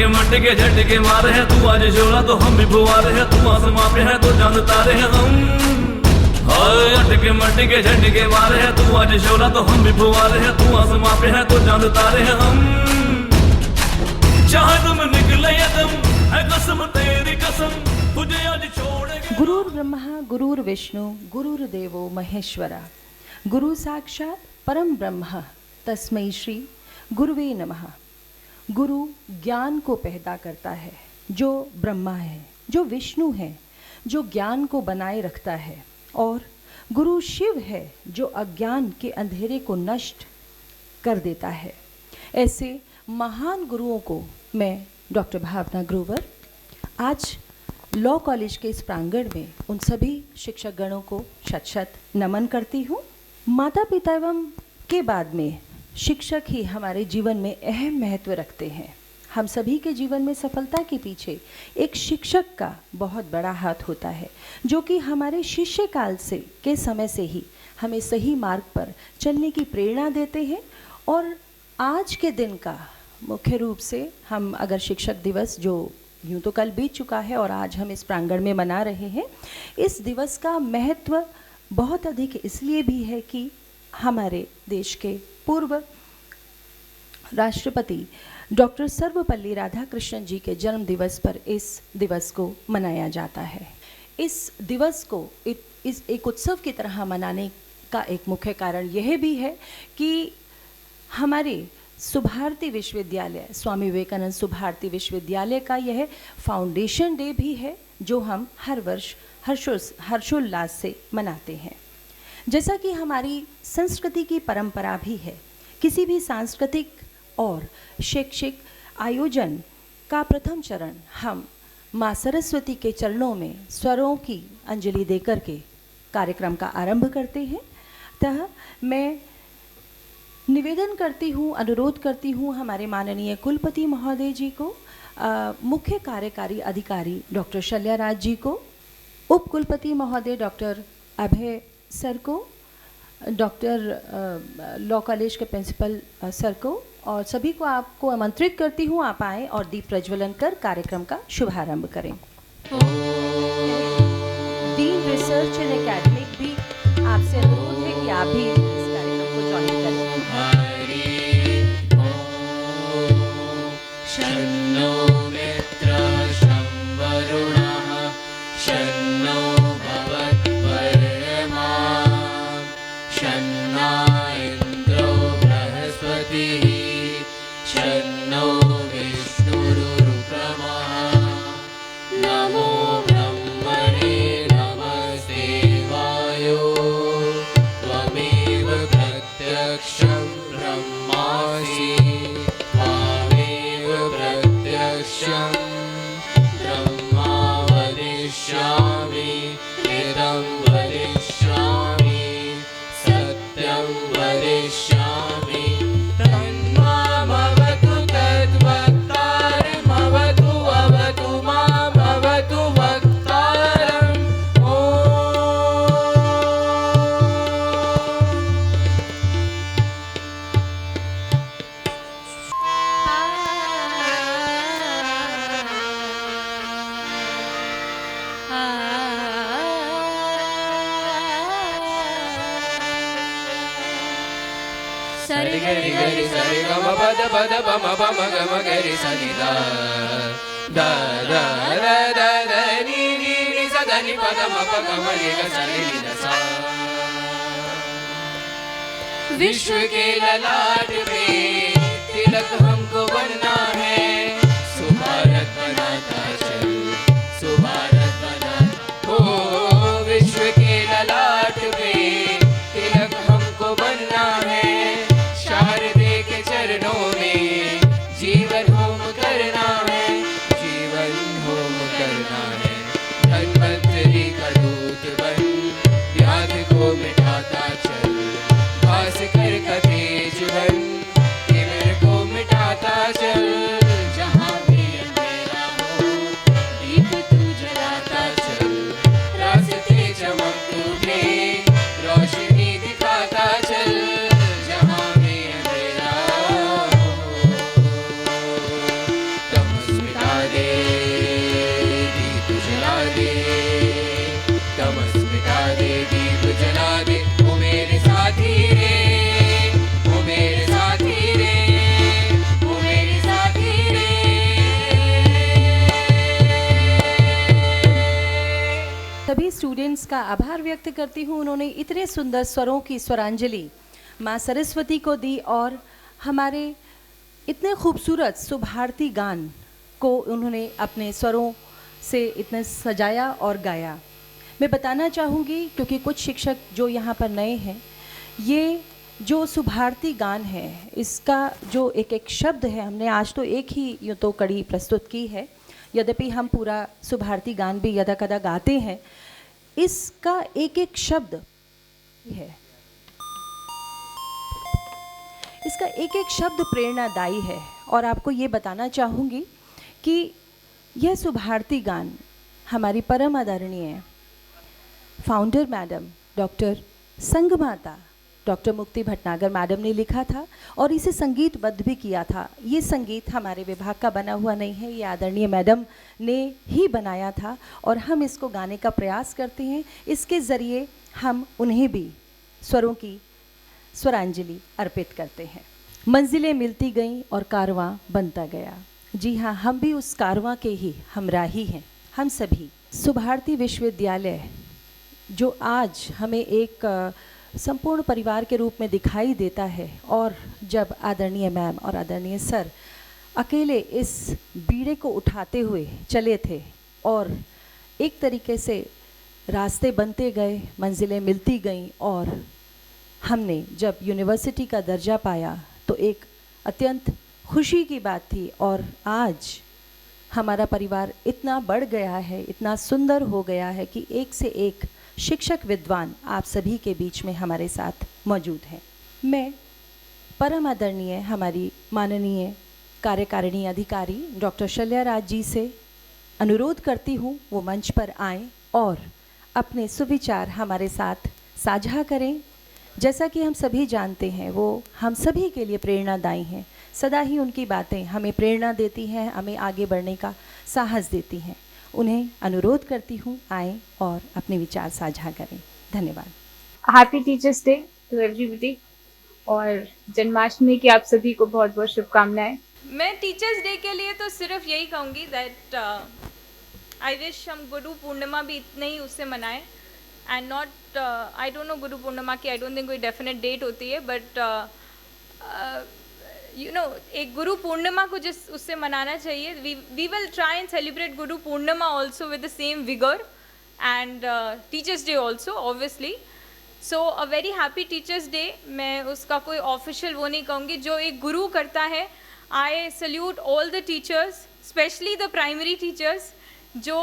के झटके मारे हैं, तू आज शोला तो हम भी फुवारे हैं, तू आसमां पे है तो चांद तारे हैं हम। हाय अटके मटके के झटके मारे हैं, तू आज शोला तो हम भी फुवारे हैं, तू आसमां पे है तो चांद तारे हैं हम। चाहे तुम निकले यदम है कसम तेरी कसम, तुझे आज छोड़ेंगे। गुरुर् ब्रह्मा गुरुर्विष्णु गुरुर्देवो महेश्वरा, गुरु साक्षात परम ब्रह्म तस्मै श्री गुरुवे नमः। गुरु ज्ञान को पैदा करता है, जो ब्रह्मा है, जो विष्णु है, जो ज्ञान को बनाए रखता है, और गुरु शिव है, जो अज्ञान के अंधेरे को नष्ट कर देता है। ऐसे महान गुरुओं को मैं डॉक्टर भावना ग्रोवर आज लॉ कॉलेज के इस प्रांगण में उन सभी शिक्षक गणों को शत शत नमन करती हूँ। माता पिता एवं के बाद में शिक्षक ही हमारे जीवन में अहम महत्व रखते हैं। हम सभी के जीवन में सफलता के पीछे एक शिक्षक का बहुत बड़ा हाथ होता है, जो कि हमारे शिष्य काल से के समय से ही हमें सही मार्ग पर चलने की प्रेरणा देते हैं। और आज के दिन का मुख्य रूप से हम अगर शिक्षक दिवस, जो यूँ तो कल बीत चुका है और आज हम इस प्रांगण में मना रहे हैं, इस दिवस का महत्व बहुत अधिक इसलिए भी है कि हमारे देश के पूर्व राष्ट्रपति डॉक्टर सर्वपल्ली राधाकृष्णन जी के जन्म दिवस पर इस दिवस को मनाया जाता है। इस दिवस को इस एक उत्सव की तरह मनाने का एक मुख्य कारण यह भी है कि हमारे सुभारती विश्वविद्यालय, स्वामी विवेकानंद सुभारती विश्वविद्यालय का यह फाउंडेशन डे भी है, जो हम हर वर्ष हर्षोल्लास से मनाते हैं। जैसा कि हमारी संस्कृति की परंपरा भी है, किसी भी सांस्कृतिक और शैक्षिक आयोजन का प्रथम चरण हम माँ सरस्वती के चरणों में स्वरों की अंजलि देकर के कार्यक्रम का आरंभ करते हैं। अतः मैं निवेदन करती हूँ, अनुरोध करती हूँ हमारे माननीय कुलपति महोदय जी को, मुख्य कार्यकारी अधिकारी डॉक्टर शल्याराज जी को, उप कुलपति महोदय डॉक्टर अभय सर को, डॉक्टर लॉ कॉलेज के प्रिंसिपल सर को, और सभी को आपको आमंत्रित करती हूँ, आप आएँ और दीप प्रज्वलन कर कार्यक्रम का शुभारंभ करें। डीन रिसर्च एंड एकेडमिक भी आपसे अनुरोध है कि आप भी इस कार्यक्रम को ज्वाइन करें। Sari gari gari sari gama pada pada bama bama gama gari sani da da da da da da ni ni ni sa da ni pada ma pa gama ni ga sani ni da sa। विश्व के ललाट पे तिलक हमको बनना है, सुभारत बनाता चल, सुभारत बनाता हो। विश्व के ललाट पे तिलक हमको बनना है, शारदे के चरणों में जीवन होम करना है, जीवन होम करना है। धन्वंतरि का दूत बन व्याध को मिटाता चल, भास्कर का तेज बन स्टूडेंट्स का आभार व्यक्त करती हूँ। उन्होंने इतने सुंदर स्वरों की स्वरांजलि माँ सरस्वती को दी और हमारे इतने खूबसूरत सुभारती गान को उन्होंने अपने स्वरों से इतने सजाया और गाया। मैं बताना चाहूँगी क्योंकि कुछ शिक्षक जो यहाँ पर नए हैं, ये जो सुभारती गान है इसका जो एक एक शब्द है, हमने आज तो एक ही यूँ तो कड़ी प्रस्तुत की है, यद्यपि हम पूरा सुभारती गान भी यदा कदा गाते हैं। इसका एक एक शब्द है, इसका एक एक शब्द प्रेरणादायी है। और आपको ये बताना चाहूँगी कि यह सुभारती गान हमारी परम आदरणीय फाउंडर मैडम डॉक्टर संगमाता डॉक्टर मुक्ति भटनागर मैडम ने लिखा था और इसे संगीतबद्ध भी किया था। ये संगीत हमारे विभाग का बना हुआ नहीं है, ये आदरणीय मैडम ने ही बनाया था और हम इसको गाने का प्रयास करते हैं। इसके ज़रिए हम उन्हें भी स्वरों की स्वरांजलि अर्पित करते हैं। मंजिलें मिलती गईं और कारवां बनता गया। जी हाँ, हम भी उस कारवां के ही हमराही हैं, हम सभी। सुभारती विश्वविद्यालय जो आज हमें एक संपूर्ण परिवार के रूप में दिखाई देता है, और जब आदरणीय मैम और आदरणीय सर अकेले इस बीड़े को उठाते हुए चले थे और एक तरीके से रास्ते बनते गए, मंजिलें मिलती गईं और हमने जब यूनिवर्सिटी का दर्जा पाया तो एक अत्यंत खुशी की बात थी। और आज हमारा परिवार इतना बढ़ गया है, इतना सुंदर हो गया है कि एक से एक शिक्षक विद्वान आप सभी के बीच में हमारे साथ मौजूद हैं। मैं परम आदरणीय हमारी माननीय कार्यकारिणी अधिकारी डॉक्टर शल्याराज जी से अनुरोध करती हूँ वो मंच पर आएं और अपने सुविचार हमारे साथ साझा करें। जैसा कि हम सभी जानते हैं वो हम सभी के लिए प्रेरणादायी हैं, सदा ही उनकी बातें हमें प्रेरणा देती हैं, हमें आगे बढ़ने का साहस देती हैं। उन्हें अनुरोध करती हूँ आएँ और अपने विचार साझा करें। धन्यवाद। Happy teachers day to everybody और जन्माष्टमी की आप सभी को बहुत बहुत शुभकामनाएं। मैं टीचर्स डे के लिए तो सिर्फ यही कहूँगी दैट आई विश हम गुरु पूर्णिमा भी इतने ही उससे मनाएं and not I don't know Guru Purnima की आई डोंट थिंक कोई डेफिनेट डेट होती है, बट यू नो एक गुरु पूर्णिमा को जिस उससे मनाना चाहिए। We will try and celebrate Guru Purnima also with the same vigour and teachers day also obviously. So a very happy teachers day. मैं उसका कोई ऑफिशियल वो नहीं कहूँगी, जो एक गुरु करता है। I salute all the teachers, specially the primary teachers. जो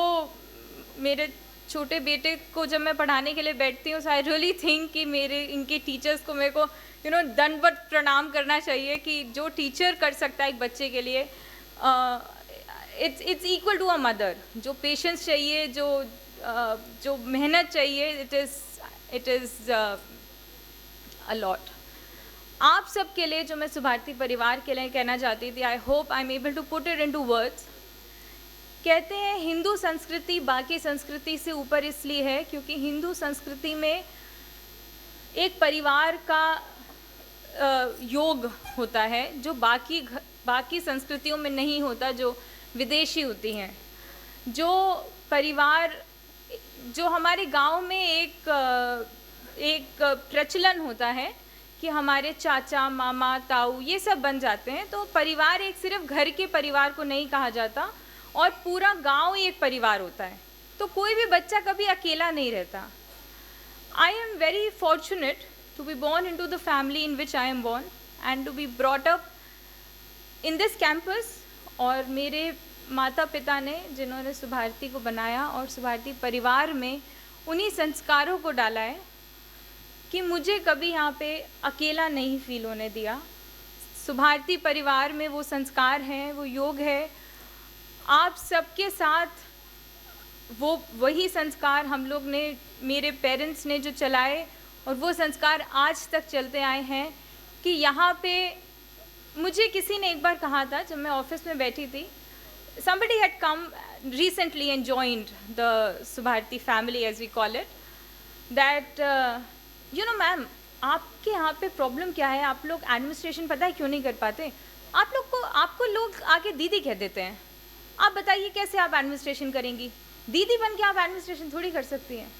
मेरे छोटे बेटे को जब मैं पढ़ाने के लिए बैठती हूँ, सो आई रियली थिंक कि मेरे इनके टीचर्स को मेरे को दंडवत प्रणाम करना चाहिए कि जो टीचर कर सकता है एक बच्चे के लिए, it's equal to a mother. जो पेशेंस चाहिए, जो मेहनत चाहिए, इट इज़ अ लॉट। आप सब के लिए जो मैं सुभारती परिवार के लिए कहना चाहती थी, I hope I am able to put it into words. कहते हैं हिंदू संस्कृति बाकी संस्कृति से ऊपर इसलिए है क्योंकि हिंदू संस्कृति में एक परिवार का योग होता है जो बाकी संस्कृतियों में नहीं होता, जो विदेशी होती हैं। जो परिवार, जो हमारे गांव में एक प्रचलन होता है कि हमारे चाचा मामा ताऊ ये सब बन जाते हैं, तो परिवार एक सिर्फ घर के परिवार को नहीं कहा जाता और पूरा गांव ही एक परिवार होता है। तो कोई भी बच्चा कभी अकेला नहीं रहता। I am very fortunate to be born into the family in which I am born and to be brought up in this campus। और मेरे माता पिता ने जिन्होंने सुभारती को बनाया और सुभारती परिवार में उन्हीं संस्कारों को डाला है कि मुझे कभी यहाँ पे अकेला नहीं फील होने दिया। सुभारती परिवार में वो संस्कार हैं, वो योग है। आप सबके साथ वही संस्कार हम लोग ने, मेरे पेरेंट्स ने जो चलाए और वो संस्कार आज तक चलते आए हैं। कि यहाँ पे मुझे किसी ने एक बार कहा था जब मैं ऑफिस में बैठी थी, somebody had come recently and joined the Subharti family as we call it, that you know ma'am, आपके यहाँ पे प्रॉब्लम क्या है? आप लोग एडमिनिस्ट्रेशन पता है क्यों नहीं कर पाते? आपको लोग आके दीदी कह देते हैं। आप बताइए कैसे आप एडमिनिस्ट्रेशन करेंगी? दीदी बन के आप एडमिनिस्ट्रेशन थोड़ी कर सकती हैं।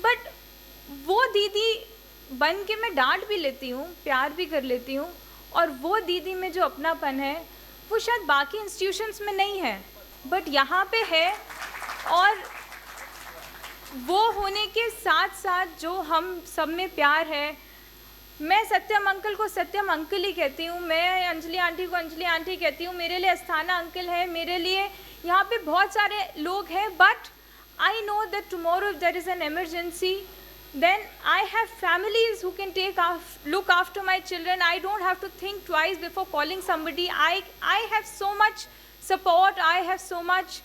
बट वो दीदी बन के मैं डांट भी लेती हूँ, प्यार भी कर लेती हूँ, और वो दीदी में जो अपनापन है वो शायद बाकी इंस्टीट्यूशंस में नहीं है, बट यहाँ पे है। और वो होने के साथ साथ जो हम सब में प्यार है, मैं सत्यम अंकल को सत्यम अंकल ही कहती हूँ, मैं अंजलि आंटी को अंजलि आंटी कहती हूँ, मेरे लिए अस्थाना अंकल है, मेरे लिए यहाँ पे बहुत सारे लोग हैं, but I know that tomorrow if there is an emergency then I have families who can look after my children. I don't have to think twice before calling somebody. I have so much support. I have so much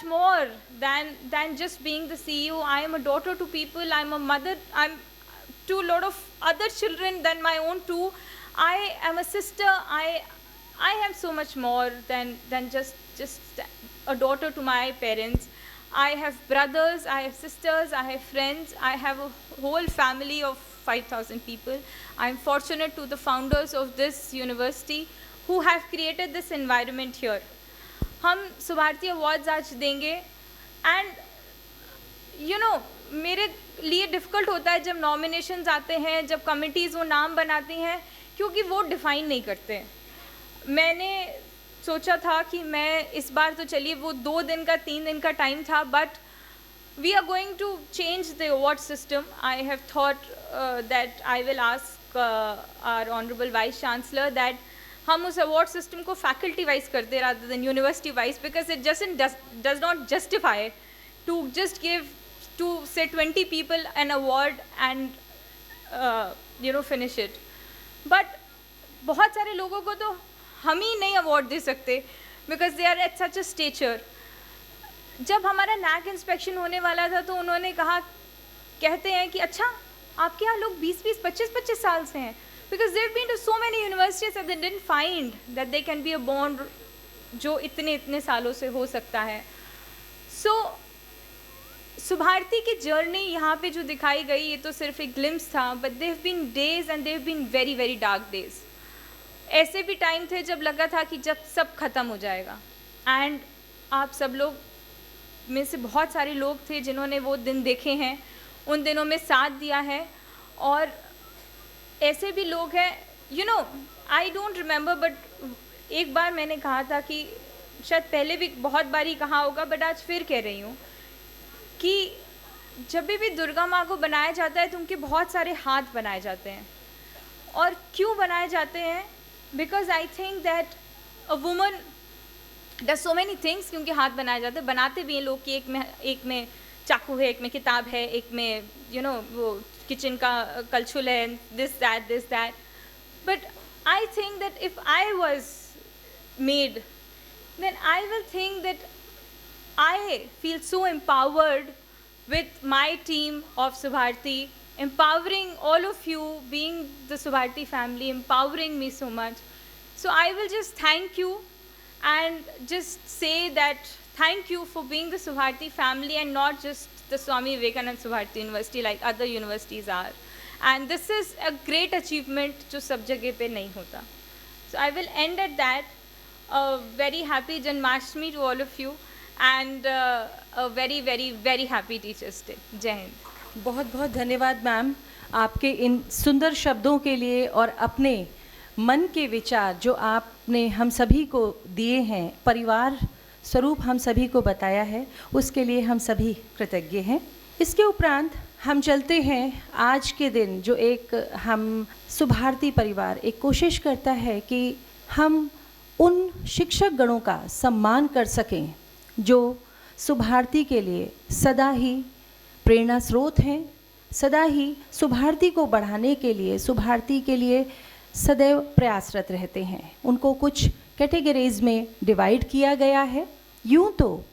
more than just being the CEO. I am a daughter to people. I'm a mother. I'm to a lot of other children than my own too. I am a sister. I am so much more than just a daughter to my parents. I have brothers, I have sisters, I have friends, I have a whole family of 5,000 people. I am fortunate to the founders of this university who have created this environment here. हम Subharti awards आज देंगे, and you no मेरे लिए difficult होता है जब nominations आते हैं, जब कमिटीज़ वो नाम बनाती हैं, क्योंकि वो डिफ़ाइन नहीं करते। मैंने सोचा था कि मैं इस बार तो चलिए वो 2 दिन का 3 दिन का टाइम था, but we are going to change the award system. I have thought that I will ask our honourable vice chancellor that हम उस अवार्ड सिस्टम को फैकल्टी वाइज कर दे rather than university wise, because it just does not justify to just give to say 20 people an award and you know finish it. But बहुत सारे लोगों को तो हम ही नहीं अवार्ड दे सकते because they are at such a stature. जब हमारा नैक इंस्पेक्शन होने वाला था तो उन्होंने कहा, कहते हैं कि अच्छा आपके यहाँ लोग 20-20, 25-25 साल से हैं, because they've been to so many universities and they didn't find that they can be a bond जो इतने सालों से हो सकता है. सो सुभारती की जर्नी यहाँ पे जो दिखाई गई ये तो सिर्फ एक ग्लिम्स था, but they've been days and they've been very very dark days. ऐसे भी टाइम थे जब लगा था कि जब सब ख़त्म हो जाएगा, एंड आप सब लोग में से बहुत सारे लोग थे जिन्होंने वो दिन देखे हैं, उन दिनों में साथ दिया है. और ऐसे भी लोग हैं, you know I don't remember, but एक बार मैंने कहा था कि शायद पहले भी बहुत बार ही कहा होगा, बट आज फिर कह रही हूँ कि जब भी दुर्गा माँ को बनाया जाता है तो उनके बहुत सारे हाथ बनाए जाते हैं. और क्यों बनाए जाते हैं? Because I think that a woman does so many things. क्योंकि हाथ बनाए जाते हैं, बनाते भी हैं लोग कि एक में चाकू है, एक में किताब है, एक में यू नो वो किचन का कलछुल है, this that. But I think that if I was made then I will think that I feel so empowered with my team of Subharti, empowering all of you, being the Subharti family, empowering me so much. So I will just thank you and just say that thank you for being the Subharti family and not just the Swami Vivekanand Subharti University like other universities are. And this is a great achievement जो सब जगह पे नहीं होता. So I will end at that. A very happy Janmashtami to all of you. And a very very very happy Teachers Day. जय हिंद. बहुत बहुत धन्यवाद मैम आपके इन सुंदर शब्दों के लिए और अपने मन के विचार जो आपने हम सभी को दिए हैं, परिवार स्वरूप हम सभी को बताया है, उसके लिए हम सभी कृतज्ञ हैं. इसके उपरांत हम चलते हैं आज के दिन जो एक हम सुभारती परिवार एक कोशिश करता है कि हम उन शिक्षक गणों का सम्मान कर सकें जो सुभारती के लिए सदा ही प्रेरणा स्रोत हैं, सदा ही सुभारती को बढ़ाने के लिए, सुभारती के लिए सदैव प्रयासरत रहते हैं. उनको कुछ कैटेगरीज में डिवाइड किया गया है. यूँ तो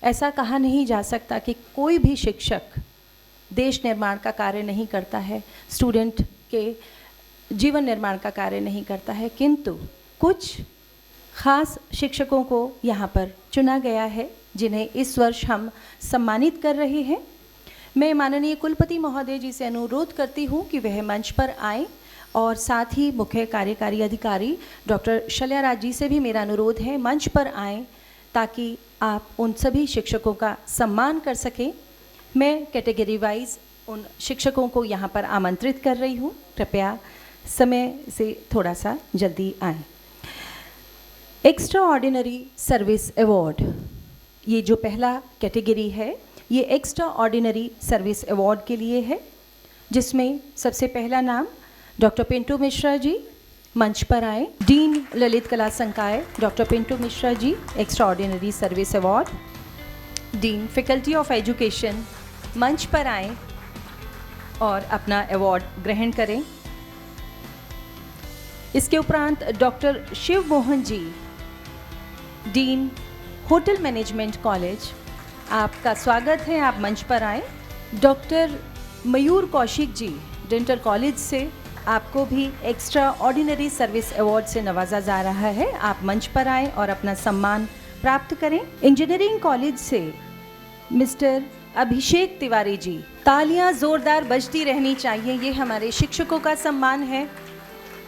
ऐसा कहा नहीं जा सकता कि कोई भी शिक्षक देश निर्माण का कार्य नहीं करता है, स्टूडेंट के जीवन निर्माण का कार्य नहीं करता है, किंतु कुछ ख़ास शिक्षकों को यहाँ पर चुना गया है जिन्हें इस वर्ष हम सम्मानित कर रहे हैं. मैं माननीय कुलपति महोदय जी से अनुरोध करती हूँ कि वह मंच पर आएँ और साथ ही मुख्य कार्यकारी अधिकारी डॉक्टर शल्याराज जी से भी मेरा अनुरोध है मंच पर आएँ ताकि आप उन सभी शिक्षकों का सम्मान कर सकें मैं कैटेगरी वाइज उन शिक्षकों को यहाँ पर आमंत्रित कर रही हूँ, कृपया समय से थोड़ा सा जल्दी आएँ। एक्स्ट्रा ऑर्डिनरी सर्विस अवार्ड, ये जो पहला कैटेगरी है ये एक्स्ट्रा ऑर्डिनरी सर्विस अवार्ड के लिए है, जिसमें सबसे पहला नाम डॉक्टर पिंटू मिश्रा जी मंच पर आए। डीन ललित कला संकाय doctor Pintu Mishra ji, extraordinary service award. Dean faculty of education मंच पर आए और अपना अवार्ड ग्रहण करें। इसके उपरांत doctor Shiv Mohan ji, dean hotel management college, आपका स्वागत है, आप मंच पर आए। डॉक्टर मयूर कौशिक जी, डेंटल कॉलेज से, आपको भी एक्स्ट्रा ऑर्डिनरी सर्विस अवार्ड से नवाजा जा रहा है, आप मंच पर आए और अपना सम्मान प्राप्त करें। इंजीनियरिंग कॉलेज से मिस्टर अभिषेक तिवारी जी, तालियां जोरदार बजती रहनी चाहिए, ये हमारे शिक्षकों का सम्मान है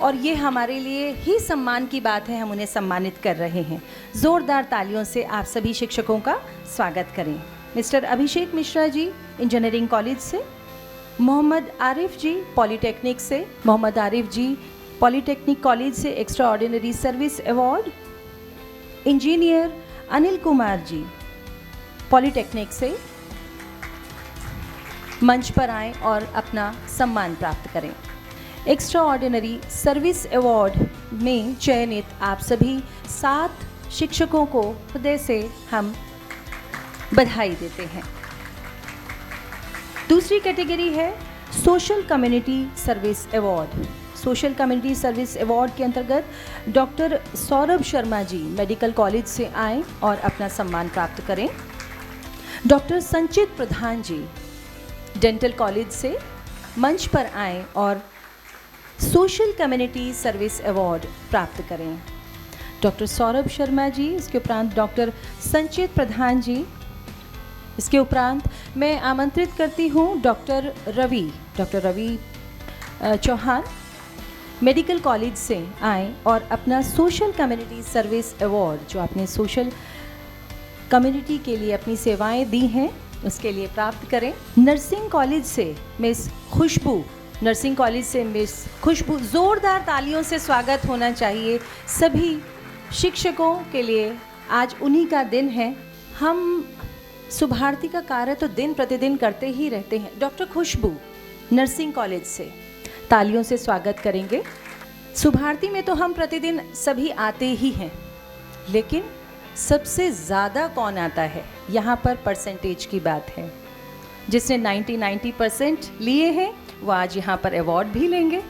और ये हमारे लिए ही सम्मान की बात है, हम उन्हें सम्मानित कर रहे हैं। जोरदार तालियों से आप सभी शिक्षकों का स्वागत करें। Mister Abhishek Mishra ji engineering college से, मोहम्मद आरिफ जी पॉलीटेक्निक से, मोहम्मद आरिफ जी पॉलीटेक्निक कॉलेज से extraordinary service award. Engineer Anil Kumar ji polytechnic से, मंच पर आएं और अपना सम्मान प्राप्त करें। एक्स्ट्रा ऑर्डिनरी सर्विस अवार्ड में चयनित आप सभी 7 शिक्षकों को हृदय से हम बधाई देते हैं। दूसरी कैटेगरी है social community service award. Social community service award के अंतर्गत doctor Saurabh Sharma ji medical college से आए और अपना सम्मान प्राप्त करें। डॉक्टर संचित प्रधान जी डेंटल कॉलेज से मंच पर आए और सोशल कम्युनिटी सर्विस अवार्ड प्राप्त करें। डॉक्टर सौरभ शर्मा जी, इसके उपरांत डॉक्टर संचित प्रधान जी। इसके उपरांत मैं आमंत्रित करती हूँ doctor Ravi Chauhan medical college से आए और अपना सोशल कम्युनिटी सर्विस अवार्ड, जो आपने सोशल कम्युनिटी के लिए अपनी सेवाएं दी हैं, उसके लिए प्राप्त करें। नर्सिंग कॉलेज से मिस खुशबू, ज़ोरदार तालियों से स्वागत होना चाहिए सभी शिक्षकों के लिए। आज उन्हीं का दिन है। हम सुभारती का कार्य तो दिन प्रतिदिन करते ही रहते हैं। डॉक्टर खुशबू नर्सिंग कॉलेज से तालियों से स्वागत करेंगे। सुभारती में तो हम प्रतिदिन सभी आते ही हैं, लेकिन सबसे ज़्यादा कौन आता है, यहाँ पर परसेंटेज की बात है। जिसने 90% लिए हैं वो आज यहाँ पर अवार्ड भी लेंगे।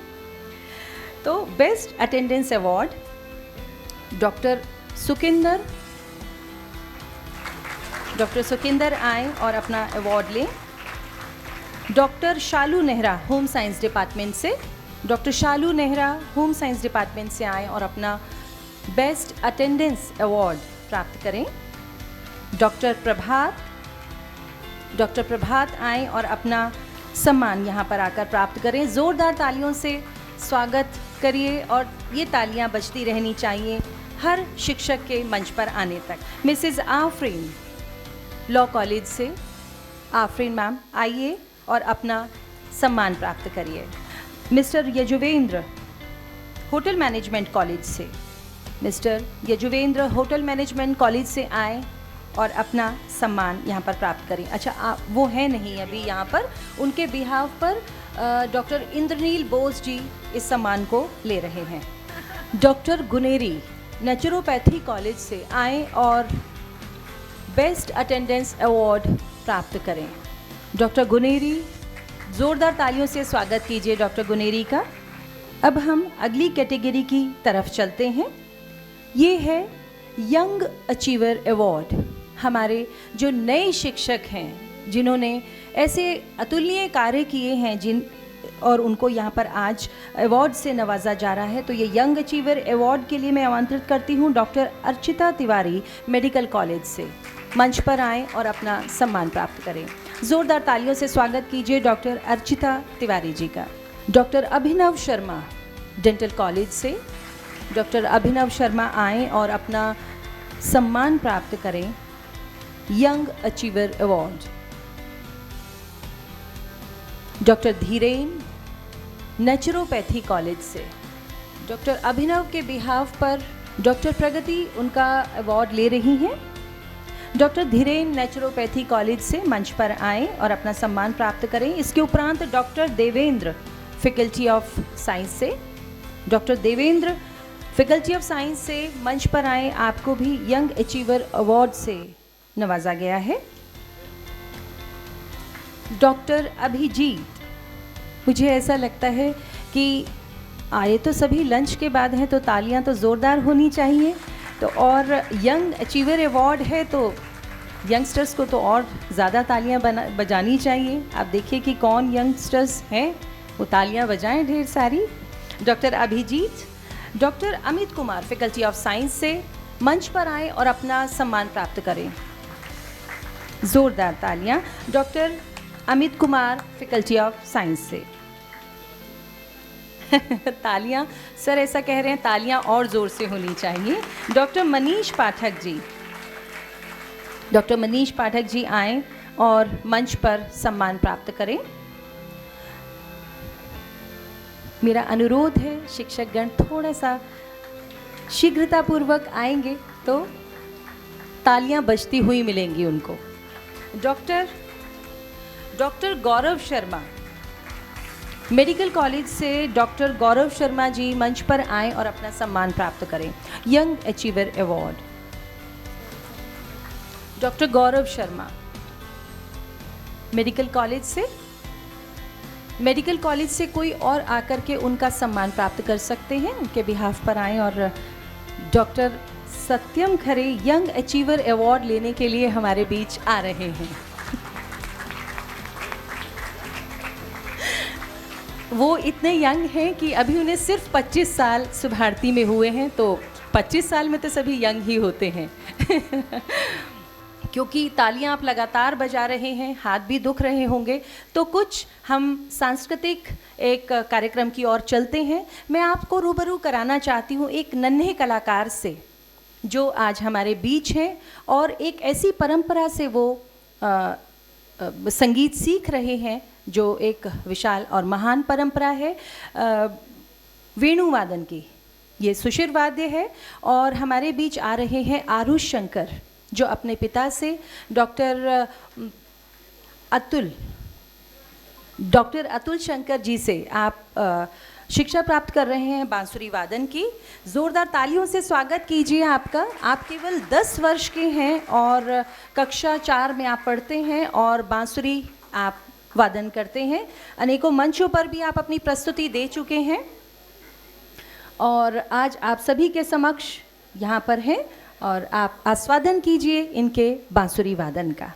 तो बेस्ट अटेंडेंस अवार्ड डॉक्टर सुकिंदर आए और अपना अवार्ड लें। डॉक्टर शालू नेहरा होम साइंस डिपार्टमेंट से, डॉक्टर शालू नेहरा होम साइंस डिपार्टमेंट से आए और अपना बेस्ट अटेंडेंस अवार्ड प्राप्त करें। डॉक्टर प्रभात आए और अपना सम्मान यहाँ पर आकर प्राप्त करें। ज़ोरदार तालियों से स्वागत करिए और ये तालियाँ बजती रहनी चाहिए हर शिक्षक के मंच पर आने तक। मिसेस आफरीन लॉ कॉलेज से, आफरीन मैम आइए और अपना सम्मान प्राप्त करिए। Mister Yajuvendra hotel management college से, mister Yajuvendra hotel management college से आए और अपना सम्मान यहाँ पर प्राप्त करें। अच्छा, वो है नहीं अभी यहाँ पर, उनके बिहाव पर डॉक्टर इंद्रनील बोस जी इस सम्मान को ले रहे हैं। डॉक्टर गुनेरी नेचुरोपैथी कॉलेज से आए और बेस्ट अटेंडेंस अवार्ड प्राप्त करें। डॉक्टर गुनेरी, ज़ोरदार तालियों से स्वागत कीजिए डॉक्टर गुनेरी का। अब हम अगली कैटेगरी की तरफ चलते हैं। ये है यंग अचीवर अवार्ड। हमारे जो नए शिक्षक हैं, जिन्होंने ऐसे अतुलनीय कार्य किए हैं और उनको यहाँ पर आज अवार्ड से नवाजा जा रहा है, तो ये यंग अचीवर अवार्ड के लिए मैं आमंत्रित करती हूँ doctor Archita Tiwari medical college से। मंच पर आएँ और अपना सम्मान प्राप्त करें। ज़ोरदार तालियों से स्वागत कीजिए डॉक्टर अर्चिता तिवारी जी का। डॉक्टर अभिनव शर्मा डेंटल कॉलेज से, डॉक्टर अभिनव शर्मा आएँ और अपना सम्मान प्राप्त करें, young achiever award. Doctor Dhiren naturopathy college से। डॉक्टर अभिनव के बिहाफ पर डॉक्टर प्रगति उनका अवार्ड ले रही हैं। डॉक्टर धीरेन नेचुरोपैथी कॉलेज से मंच पर आएं और अपना सम्मान प्राप्त करें। इसके उपरांत doctor Devendra faculty of science से। Doctor Devendra faculty of science से मंच पर आए। आपको भी यंग अचीवर अवार्ड से नवाजा गया है। डॉक्टर अभिजीत, मुझे ऐसा लगता है कि आए तो सभी लंच के बाद हैं, तो तालियां तो ज़ोरदार होनी चाहिए। तो और यंग अचीवर अवार्ड है तो यंगस्टर्स को तो और ज़्यादा तालियां बजानी चाहिए। आप देखिए कि कौन यंगस्टर्स हैं, वो तालियां बजाएं ढेर सारी। Doctor Abhijit. Doctor Amit Kumar faculty of science से मंच पर आए और अपना सम्मान प्राप्त करें। ज़ोरदार तालियां doctor Amit Kumar faculty of science से। तालियां सर ऐसा कह रहे हैं, तालियां और ज़ोर से होनी चाहिए। डॉक्टर मनीष पाठक जी। डॉक्टर मनीष पाठक जी आए और मंच पर सम्मान प्राप्त करें। मेरा अनुरोध है शिक्षकगण थोड़ा सा शीघ्रतापूर्वक आएंगे तो तालियां बजती हुई मिलेंगी उनको। Doctor Gaurav Sharma medical college से डॉक्टर गौरव शर्मा जी मंच पर आएं और अपना सम्मान प्राप्त करें। Young achiever award. Doctor Gaurav Sharma medical college से। मेडिकल कॉलेज से कोई और आकर के उनका सम्मान प्राप्त कर सकते हैं, उनके बिहाफ पर आएं। और डॉक्टर सत्यम खरे यंग अचीवर अवार्ड लेने के लिए हमारे बीच आ रहे हैं। वो इतने यंग हैं कि अभी उन्हें सिर्फ 25 साल सुभारती में हुए हैं, तो 25 साल में तो सभी यंग ही होते हैं। क्योंकि तालियां आप लगातार बजा रहे हैं, हाथ भी दुख रहे होंगे, तो कुछ हम सांस्कृतिक एक कार्यक्रम की ओर चलते हैं। मैं आपको रूबरू कराना चाहती हूँ एक नन्हे कलाकार से जो आज हमारे बीच हैं और एक ऐसी परंपरा से वो संगीत सीख रहे हैं जो एक विशाल और महान परंपरा है वेणु वादन की। ये सुशिर वाद्य है और हमारे बीच आ रहे हैं आरुष शंकर, जो अपने पिता से डॉक्टर अतुल शंकर जी से आप शिक्षा प्राप्त कर रहे हैं बांसुरी वादन की। ज़ोरदार तालियों से स्वागत कीजिए आपका। आप केवल 10 वर्ष के हैं और कक्षा 4 में आप पढ़ते हैं और बांसुरी आप वादन करते हैं। अनेकों मंचों पर भी आप अपनी प्रस्तुति दे चुके हैं और आज आप सभी के समक्ष यहाँ पर हैं और आप आस्वादन कीजिए इनके बांसुरी वादन का।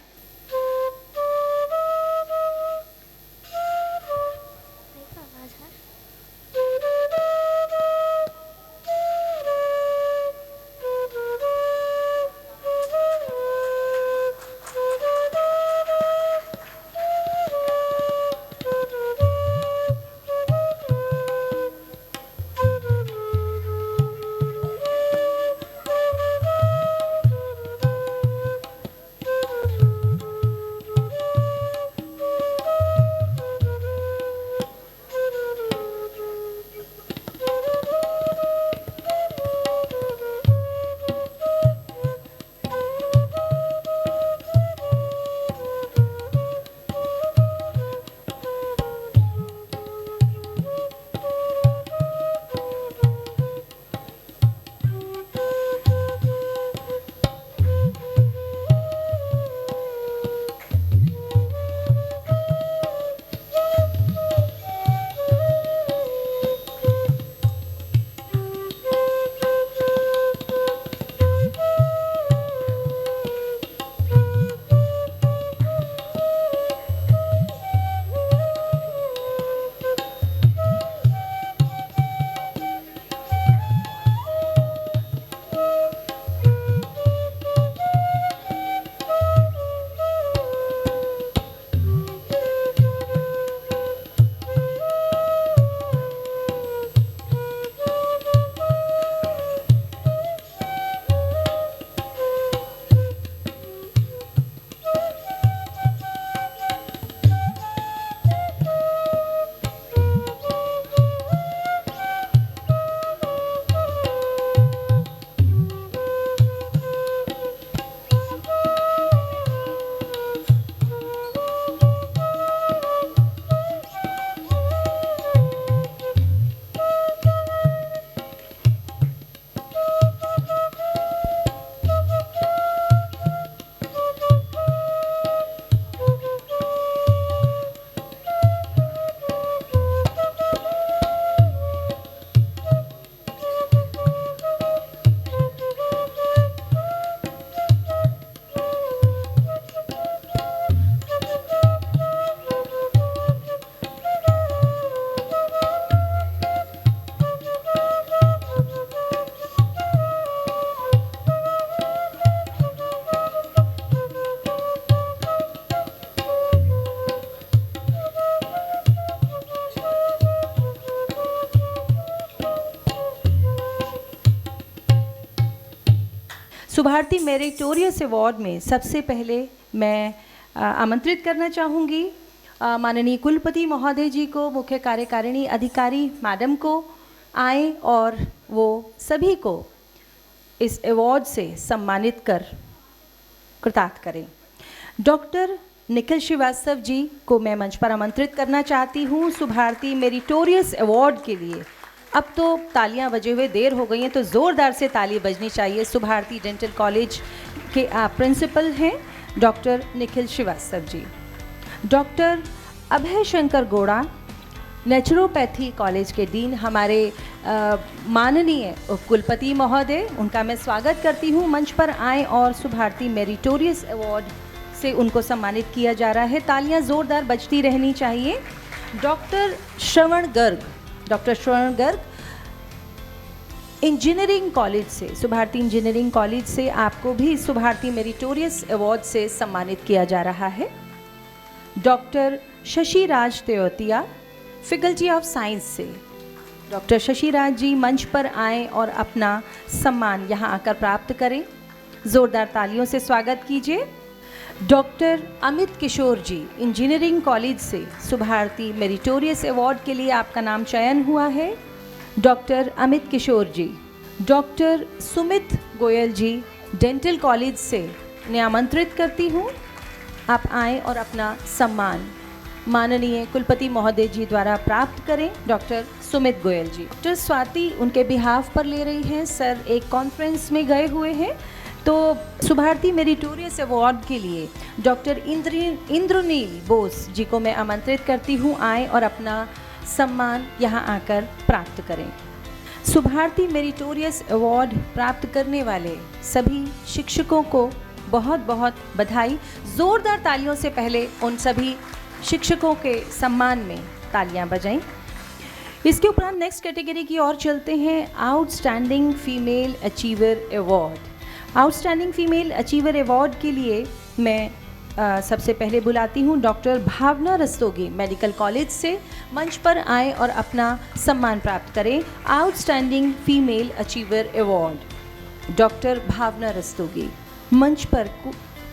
सुभारती मेरिटोरियस अवार्ड में सबसे पहले मैं आमंत्रित करना चाहूँगी माननीय कुलपति महोदय जी को, मुख्य कार्यकारिणी अधिकारी मैडम को आए और वो सभी को इस अवार्ड से सम्मानित कर कृतार्थ करें। डॉक्टर निखिल श्रीवास्तव जी को मैं मंच पर आमंत्रित करना चाहती हूँ सुभारती मेरिटोरियस अवार्ड के लिए। अब तो तालियां बजे हुए देर हो गई हैं, तो ज़ोरदार से ताली बजनी चाहिए। सुभारती डेंटल कॉलेज के प्रिंसिपल हैं डॉक्टर निखिल श्रीवास्तव जी। डॉक्टर अभय शंकर गोड़ा नेचुरोपैथी कॉलेज के डीन, हमारे माननीय कुलपति महोदय, उनका मैं स्वागत करती हूँ। मंच पर आए और सुभारती मेरिटोरियस अवार्ड से उनको सम्मानित किया जा रहा है। तालियां ज़ोरदार बजती रहनी चाहिए। डॉक्टर श्रवण गर्ग इंजीनियरिंग कॉलेज से, सुभारती इंजीनियरिंग कॉलेज से आपको भी सुभारती मेरिटोरियस अवार्ड से सम्मानित किया जा रहा है। Doctor Shashi Raj Tewatia faculty of science से, डॉक्टर शशि राज जी मंच पर आएँ और अपना सम्मान यहाँ आकर प्राप्त करें। ज़ोरदार तालियों से स्वागत कीजिए। डॉक्टर अमित किशोर जी इंजीनियरिंग कॉलेज से सुभारती मेरिटोरियस अवार्ड के लिए आपका नाम चयन हुआ है। डॉक्टर अमित किशोर जी। डॉक्टर सुमित गोयल जी डेंटल कॉलेज से उन्हें आमंत्रित करती हूँ, आप आएँ और अपना सम्मान माननीय कुलपति महोदय जी द्वारा प्राप्त करें। डॉक्टर सुमित गोयल जी। डॉक्टर स्वाति उनके बिहाफ पर ले रही हैं। सर एक कॉन्फ्रेंस में गए हुए हैं, तो सुभारती मेरिटोरियस अवार्ड के लिए डॉक्टर इंद्रनील बोस जी को मैं आमंत्रित करती हूँ, आएँ और अपना सम्मान यहाँ आकर प्राप्त करें। सुभारती मेरिटोरियस अवार्ड प्राप्त करने वाले सभी शिक्षकों को बहुत बहुत बधाई। ज़ोरदार तालियों से पहले उन सभी शिक्षकों के सम्मान में तालियां बजाएं। इसके उपरांत नेक्स्ट कैटेगरी की ओर चलते हैं। Outstanding female achiever award. Outstanding female achiever award के लिए मैं सबसे पहले बुलाती हूँ doctor Bhavna Rastogi medical college से। मंच पर आए और अपना सम्मान प्राप्त करें। Outstanding female achiever award doctor Bhavna Rastogi. मंच पर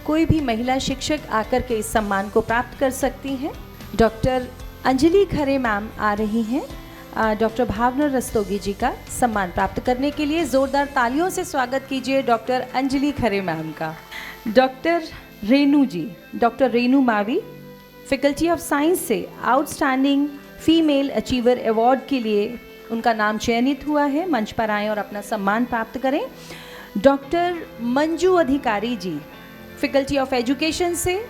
कोई भी महिला शिक्षक आकर के इस सम्मान को प्राप्त कर सकती हैं। डॉक्टर अंजलि खरे मैम आ रही हैं डॉक्टर भावना रस्तोगी जी का सम्मान प्राप्त करने के लिए। ज़ोरदार तालियों से स्वागत कीजिए डॉक्टर अंजलि खरे मैम का। Doctor Renu ji, doctor Renu Mavi faculty of science से आउटस्टैंडिंग फीमेल अचीवर अवार्ड के लिए उनका नाम चयनित हुआ है। मंच पर आएँ और अपना सम्मान प्राप्त करें। डॉक्टर मंजू अधिकारी जी फैकल्टी ऑफ एजुकेशन से,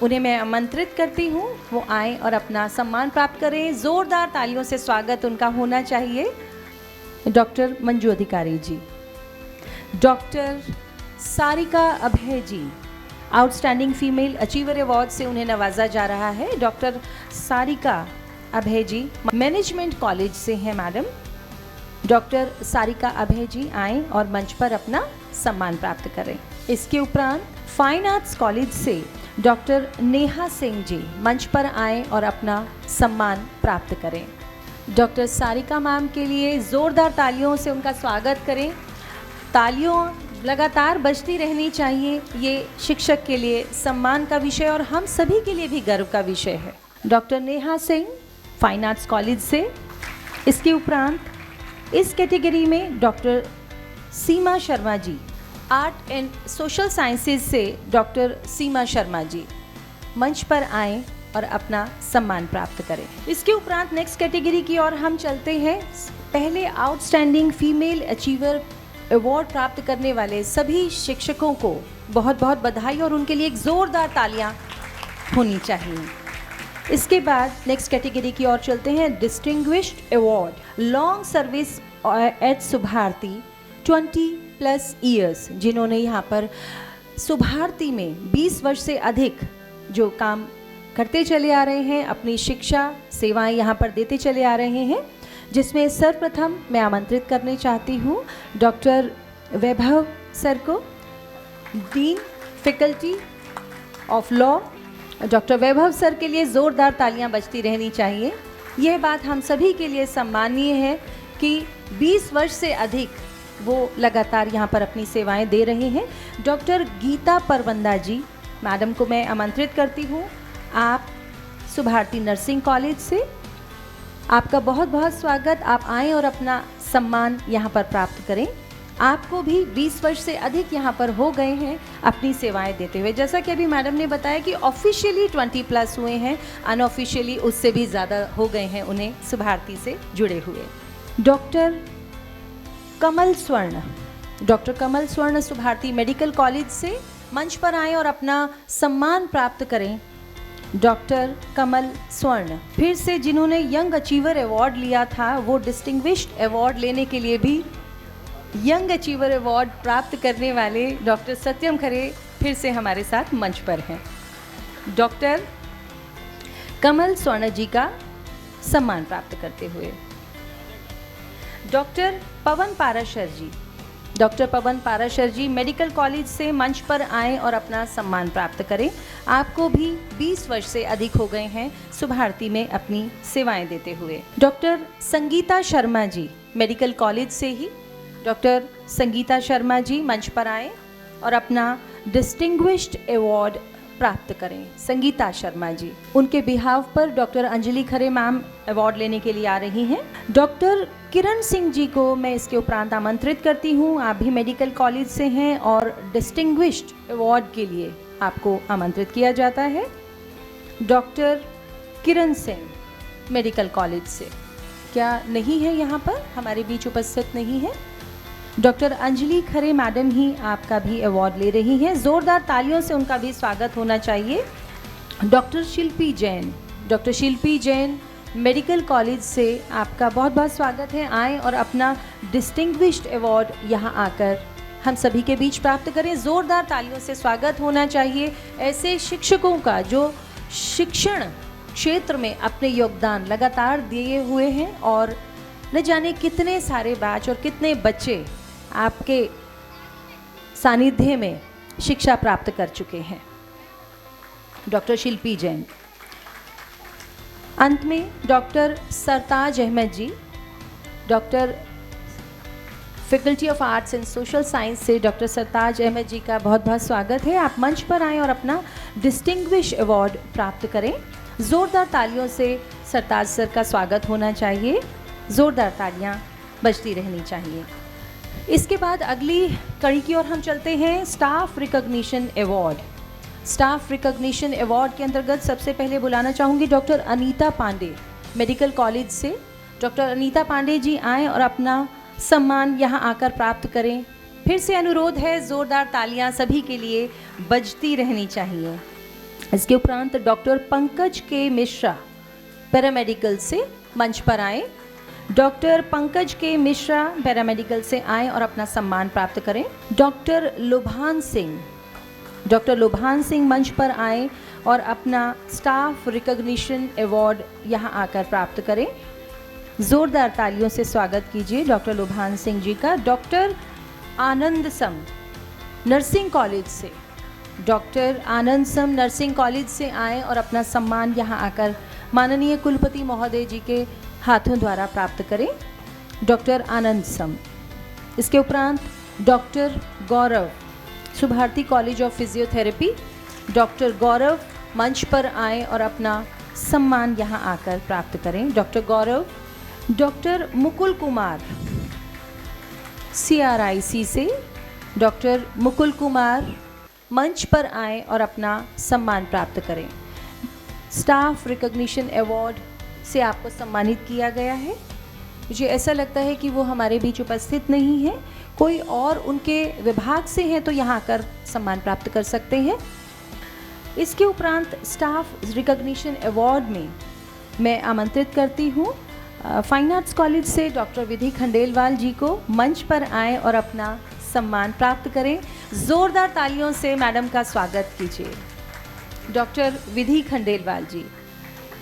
उन्हें मैं आमंत्रित करती हूँ, वो आएँ और अपना सम्मान प्राप्त करें। ज़ोरदार तालियों से स्वागत उनका होना चाहिए। डॉक्टर मंजू अधिकारी जी। डॉक्टर सारिका अभय जी आउटस्टैंडिंग फीमेल अचीवर अवार्ड से उन्हें नवाजा जा रहा है। डॉक्टर सारिका अभय जी मैनेजमेंट कॉलेज से हैं मैडम। डॉक्टर सारिका अभय जी आएँ और मंच पर अपना सम्मान प्राप्त करें। इसके उपरांत फाइन आर्ट्स कॉलेज से डॉक्टर नेहा सिंह जी मंच पर आएँ और अपना सम्मान प्राप्त करें। डॉक्टर सारिका मैम के लिए ज़ोरदार तालियों से उनका स्वागत करें। तालियों लगातार बजती रहनी चाहिए। ये शिक्षक के लिए सम्मान का विषय और हम सभी के लिए भी गर्व का विषय है। Doctor Neha Singh fine arts college से। इसके उपरांत इस कैटेगरी में doctor Seema Sharma ji art and social sciences से डॉक्टर सीमा शर्मा जी मंच पर आएँ और अपना सम्मान प्राप्त करें। इसके उपरांत नेक्स्ट कैटेगरी की ओर हम चलते हैं। पहले आउटस्टैंडिंग फीमेल अचीवर अवार्ड प्राप्त करने वाले सभी शिक्षकों को बहुत बहुत बधाई और उनके लिए एक ज़ोरदार तालियां होनी चाहिए। इसके बाद नेक्स्ट कैटेगरी की ओर चलते हैं। Distinguished award long service eight Subharti 20+ years, जिन्होंने यहाँ पर सुभारती में 20 वर्ष से अधिक जो काम करते चले आ रहे हैं, अपनी शिक्षा सेवाएं यहाँ पर देते चले आ रहे हैं, जिसमें सर्वप्रथम मैं आमंत्रित करने चाहती हूँ डॉक्टर वैभव सर को, dean faculty of law. Doctor Vaibhav sir के लिए ज़ोरदार तालियां बजती रहनी चाहिए। यह बात हम सभी के लिए सम्मानीय है कि 20 वर्ष से अधिक वो लगातार यहाँ पर अपनी सेवाएं दे रहे हैं। डॉक्टर गीता परवंदा जी, मैडम को मैं आमंत्रित करती हूँ। आप सुभारती नर्सिंग कॉलेज से, आपका बहुत बहुत स्वागत। आप आएँ और अपना सम्मान यहाँ पर प्राप्त करें। आपको भी 20 वर्ष से अधिक यहाँ पर हो गए हैं अपनी सेवाएं देते हुए। जैसा कि अभी मैडम ने बताया कि ऑफिशियली 20+ हुए हैं, अनऑफिशियली उससे भी ज़्यादा हो गए हैं उन्हें सुभारती से जुड़े हुए। डॉक्टर कमल स्वर्ण सुभारती मेडिकल कॉलेज से मंच पर आएँ और अपना सम्मान प्राप्त करें। डॉक्टर कमल स्वर्ण, फिर से जिन्होंने यंग अचीवर अवार्ड लिया था, वो डिस्टिंग्विश्ड अवार्ड लेने के लिए भी यंग अचीवर अवार्ड प्राप्त करने वाले डॉक्टर सत्यम खरे फिर से हमारे साथ मंच पर हैं। डॉक्टर कमल स्वर्ण जी का सम्मान प्राप्त करते हुए डॉक्टर पवन पाराशर जी मेडिकल कॉलेज से मंच पर आएँ और अपना सम्मान प्राप्त करें। आपको भी 20 वर्ष से अधिक हो गए हैं सुभारती में अपनी सेवाएं देते हुए। Doctor Sangeeta Sharma ji, medical college से ही डॉक्टर संगीता शर्मा जी मंच पर आएँ और अपना डिस्टिंग्विश्ड अवार्ड प्राप्त करें। संगीता शर्मा जी, उनके बिहाव पर doctor Anjali Khare ma'am award लेने के लिए आ रही हैं। डॉक्टर किरण सिंह जी को मैं इसके उपरांत आमंत्रित करती हूँ। आप भी मेडिकल कॉलेज से हैं और डिस्टिंग्विश्ड अवार्ड के लिए आपको आमंत्रित किया जाता है। डॉक्टर किरण सिंह मेडिकल कॉलेज से क्या नहीं है, यहाँ पर हमारे बीच उपस्थित नहीं है। डॉक्टर अंजलि खरे मैडम ही आपका भी अवार्ड ले रही हैं, ज़ोरदार तालियों से उनका भी स्वागत होना चाहिए। Doctor Shilpi Jain medical college से आपका बहुत बहुत स्वागत है। आएँ और अपना डिस्टिंग्विश्ड अवार्ड यहाँ आकर हम सभी के बीच प्राप्त करें। ज़ोरदार तालियों से स्वागत होना चाहिए ऐसे शिक्षकों का जो शिक्षण क्षेत्र में अपने योगदान लगातार दिए हुए हैं और न जाने कितने सारे बैच और कितने बच्चे आपके सानिध्य में शिक्षा प्राप्त कर चुके हैं। डॉक्टर शिल्पी जैन। अंत में doctor Sartaj Ahmad ji, doctor faculty of arts and social science से डॉक्टर सरताज अहमद जी का बहुत बहुत स्वागत है। आप मंच पर आएँ और अपना डिस्टिंग्विश अवार्ड प्राप्त करें। ज़ोरदार तालियों से सरताज सर का स्वागत होना चाहिए। ज़ोरदार तालियां बजती रहनी चाहिए। इसके बाद अगली कड़ी की ओर हम चलते हैं। Staff recognition award. Staff recognition award के अंतर्गत सबसे पहले बुलाना चाहूँगी doctor Anita Pandey medical college से। डॉक्टर अनीता पांडे जी आएँ और अपना सम्मान यहाँ आकर प्राप्त करें। फिर से अनुरोध है, ज़ोरदार तालियां सभी के लिए बजती रहनी चाहिए। इसके उपरांत डॉक्टर पंकज के मिश्रा पैरामेडिकल से मंच पर आए। डॉक्टर पंकज के मिश्रा पैरामेडिकल से आए और अपना सम्मान प्राप्त करें। डॉक्टर लुभान सिंह मंच पर आए और अपना स्टाफ रिकॉग्निशन अवार्ड यहाँ आकर प्राप्त करें। ज़ोरदार तालियों से स्वागत कीजिए डॉक्टर लुभान सिंह जी का। डॉक्टर आनंद सम नर्सिंग कॉलेज से, डॉक्टर आनंद सम नर्सिंग कॉलेज से आए और अपना सम्मान यहाँ आकर माननीय कुलपति महोदय जी के हाथों द्वारा प्राप्त करें। डॉक्टर आनंद सम। इसके उपरांत doctor Gaurav, Subharti college of physiotherapy, doctor Gaurav मंच पर आए और अपना सम्मान यहाँ आकर प्राप्त करें। डॉक्टर गौरव। डॉक्टर मुकुल कुमार CRIC से, डॉक्टर मुकुल कुमार मंच पर आए और अपना सम्मान प्राप्त करें। स्टाफ रिकॉग्निशन अवार्ड से आपको सम्मानित किया गया है। मुझे ऐसा लगता है कि वो हमारे बीच उपस्थित नहीं है, कोई और उनके विभाग से हैं तो यहाँ आकर सम्मान प्राप्त कर सकते हैं। इसके उपरांत स्टाफ रिकॉग्निशन अवार्ड में मैं आमंत्रित करती हूँ फाइन आर्ट्स कॉलेज से डॉक्टर विधि खंडेलवाल जी को। मंच पर आएँ और अपना सम्मान प्राप्त करें। ज़ोरदार तालियों से मैडम का स्वागत कीजिए, डॉक्टर विधि खंडेलवाल जी।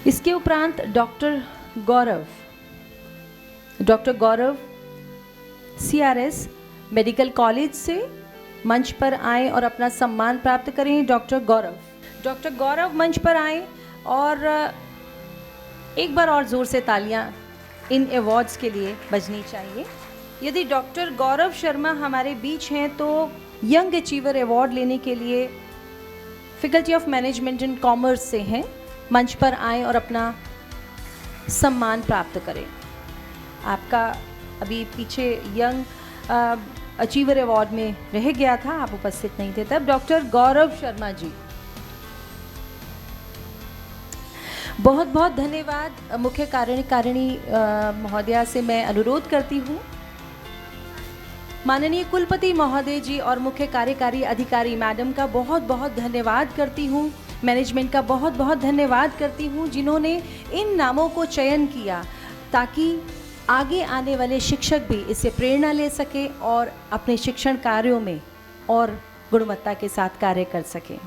इसके उपरांत डॉक्टर गौरव CRS मेडिकल कॉलेज से मंच पर आए और अपना सम्मान प्राप्त करें। डॉक्टर गौरव मंच पर आए और एक बार और ज़ोर से तालियां इन अवार्ड्स के लिए बजनी चाहिए। यदि डॉक्टर गौरव शर्मा हमारे बीच हैं तो यंग अचीवर अवार्ड लेने के लिए faculty of management and commerce से हैं, मंच पर आएं और अपना सम्मान प्राप्त करें। आपका अभी पीछे यंग अचीवर अवार्ड में रह गया था, आप उपस्थित नहीं थे तब। डॉक्टर गौरव शर्मा जी, बहुत बहुत धन्यवाद। मुख्य कार्यकारिणी महोदया से मैं अनुरोध करती हूँ, माननीय कुलपति महोदय जी और मुख्य कार्यकारी अधिकारी मैडम का बहुत बहुत धन्यवाद करती हूँ, मैनेजमेंट का बहुत बहुत धन्यवाद करती हूँ जिन्होंने इन नामों को चयन किया ताकि आगे आने वाले शिक्षक भी इससे प्रेरणा ले सके और अपने शिक्षण कार्यों में और गुणवत्ता के साथ कार्य कर सकें।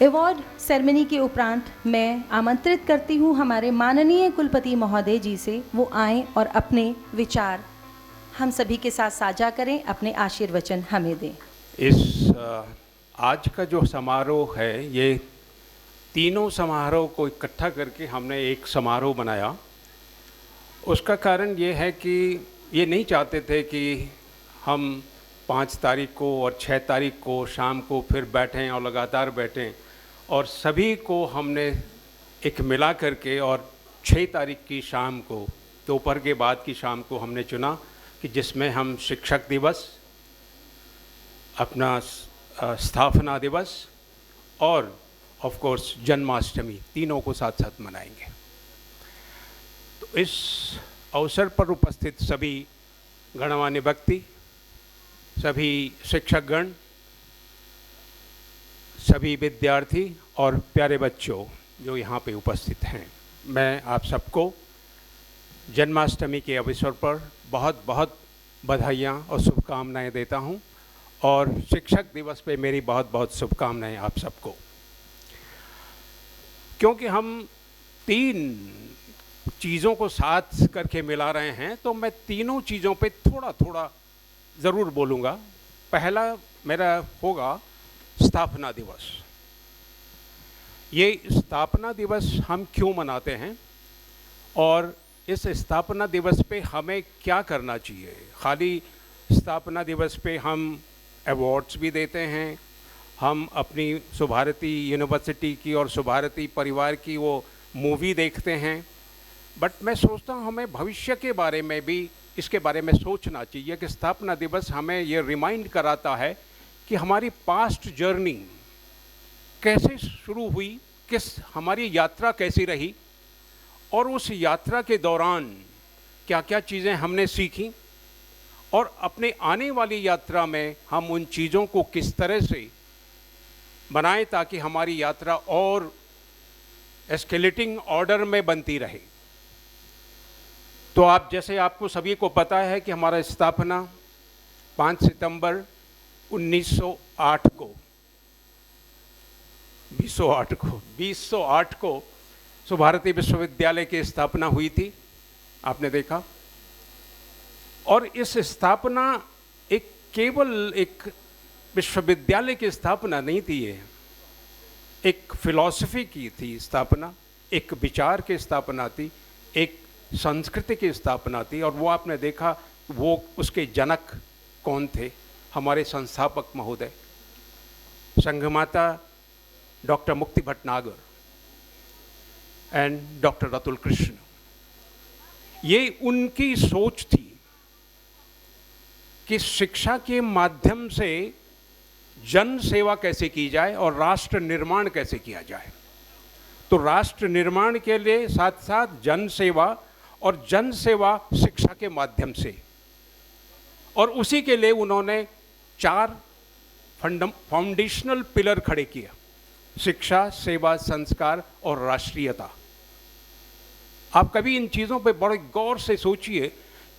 अवार्ड सेरेमनी के उपरांत मैं आमंत्रित करती हूँ हमारे माननीय कुलपति महोदय जी से, वो आएँ और अपने विचार हम सभी के साथ साझा करें, अपने आशीर्वचन हमें दें। इस आज का जो समारोह है, ये तीनों समारोह को इकट्ठा करके हमने एक समारोह बनाया। उसका कारण ये है कि ये नहीं चाहते थे कि हम 5 तारीख को और 6 तारीख को शाम को फिर बैठें और लगातार बैठें, और सभी को हमने एक मिला करके और 6 तारीख की शाम को, दोपहर के बाद की शाम को हमने चुना कि जिसमें हम शिक्षक दिवस, अपना स्थापना दिवस और ऑफ कोर्स जन्माष्टमी तीनों को साथ साथ मनाएंगे। तो इस अवसर पर उपस्थित सभी गणमान्य व्यक्ति, सभी शिक्षकगण, सभी विद्यार्थी और प्यारे बच्चों जो यहाँ पे उपस्थित हैं, मैं आप सबको जन्माष्टमी के अवसर पर बहुत बहुत बधाइयाँ और शुभकामनाएं देता हूँ, और शिक्षक दिवस पे मेरी बहुत बहुत शुभकामनाएं आप सबको। क्योंकि हम 3 चीज़ों को साथ करके मिला रहे हैं, तो मैं तीनों चीज़ों पे थोड़ा थोड़ा ज़रूर बोलूँगा। पहला मेरा होगा स्थापना दिवस। ये स्थापना दिवस हम क्यों मनाते हैं और इस स्थापना दिवस पे हमें क्या करना चाहिए। खाली स्थापना दिवस पे हम अवार्ड्स भी देते हैं, हम अपनी सुभारती यूनिवर्सिटी की और सुभारती परिवार की वो मूवी देखते हैं, बट मैं सोचता हूँ हमें भविष्य के बारे में भी इसके बारे में सोचना चाहिए कि स्थापना दिवस हमें ये रिमाइंड कराता है कि हमारी पास्ट जर्नी कैसे शुरू हुई, किस हमारी यात्रा कैसी रही, और उस यात्रा के दौरान क्या क्या चीज़ें हमने सीखी, और अपने आने वाली यात्रा में हम उन चीज़ों को किस तरह से बनाएं ताकि हमारी यात्रा और एस्केलेटिंग ऑर्डर में बनती रहे। तो आप जैसे आपको सभी को पता है कि हमारा स्थापना 5 सितंबर 1908 को सुभारती विश्वविद्यालय की स्थापना हुई थी, आपने देखा। और इस स्थापना एक केवल एक विश्वविद्यालय की स्थापना नहीं थी, ये एक फिलॉसफी की थी स्थापना, एक विचार की स्थापना थी, एक संस्कृति की स्थापना थी। और वो आपने देखा, वो उसके जनक कौन थे, हमारे संस्थापक महोदय संघमाता डॉक्टर मुक्ति भटनागर एंड डॉक्टर रतुल कृष्ण। ये उनकी सोच थी कि शिक्षा के माध्यम से जन सेवा कैसे की जाए और राष्ट्र निर्माण कैसे किया जाए। तो राष्ट्र निर्माण के लिए साथ साथ जन सेवा, और जन सेवा शिक्षा के माध्यम से, और उसी के लिए उन्होंने 4 फाउंडेशनल पिलर खड़े किए: शिक्षा, सेवा, संस्कार और राष्ट्रीयता। आप कभी इन चीज़ों पे बड़े गौर से सोचिए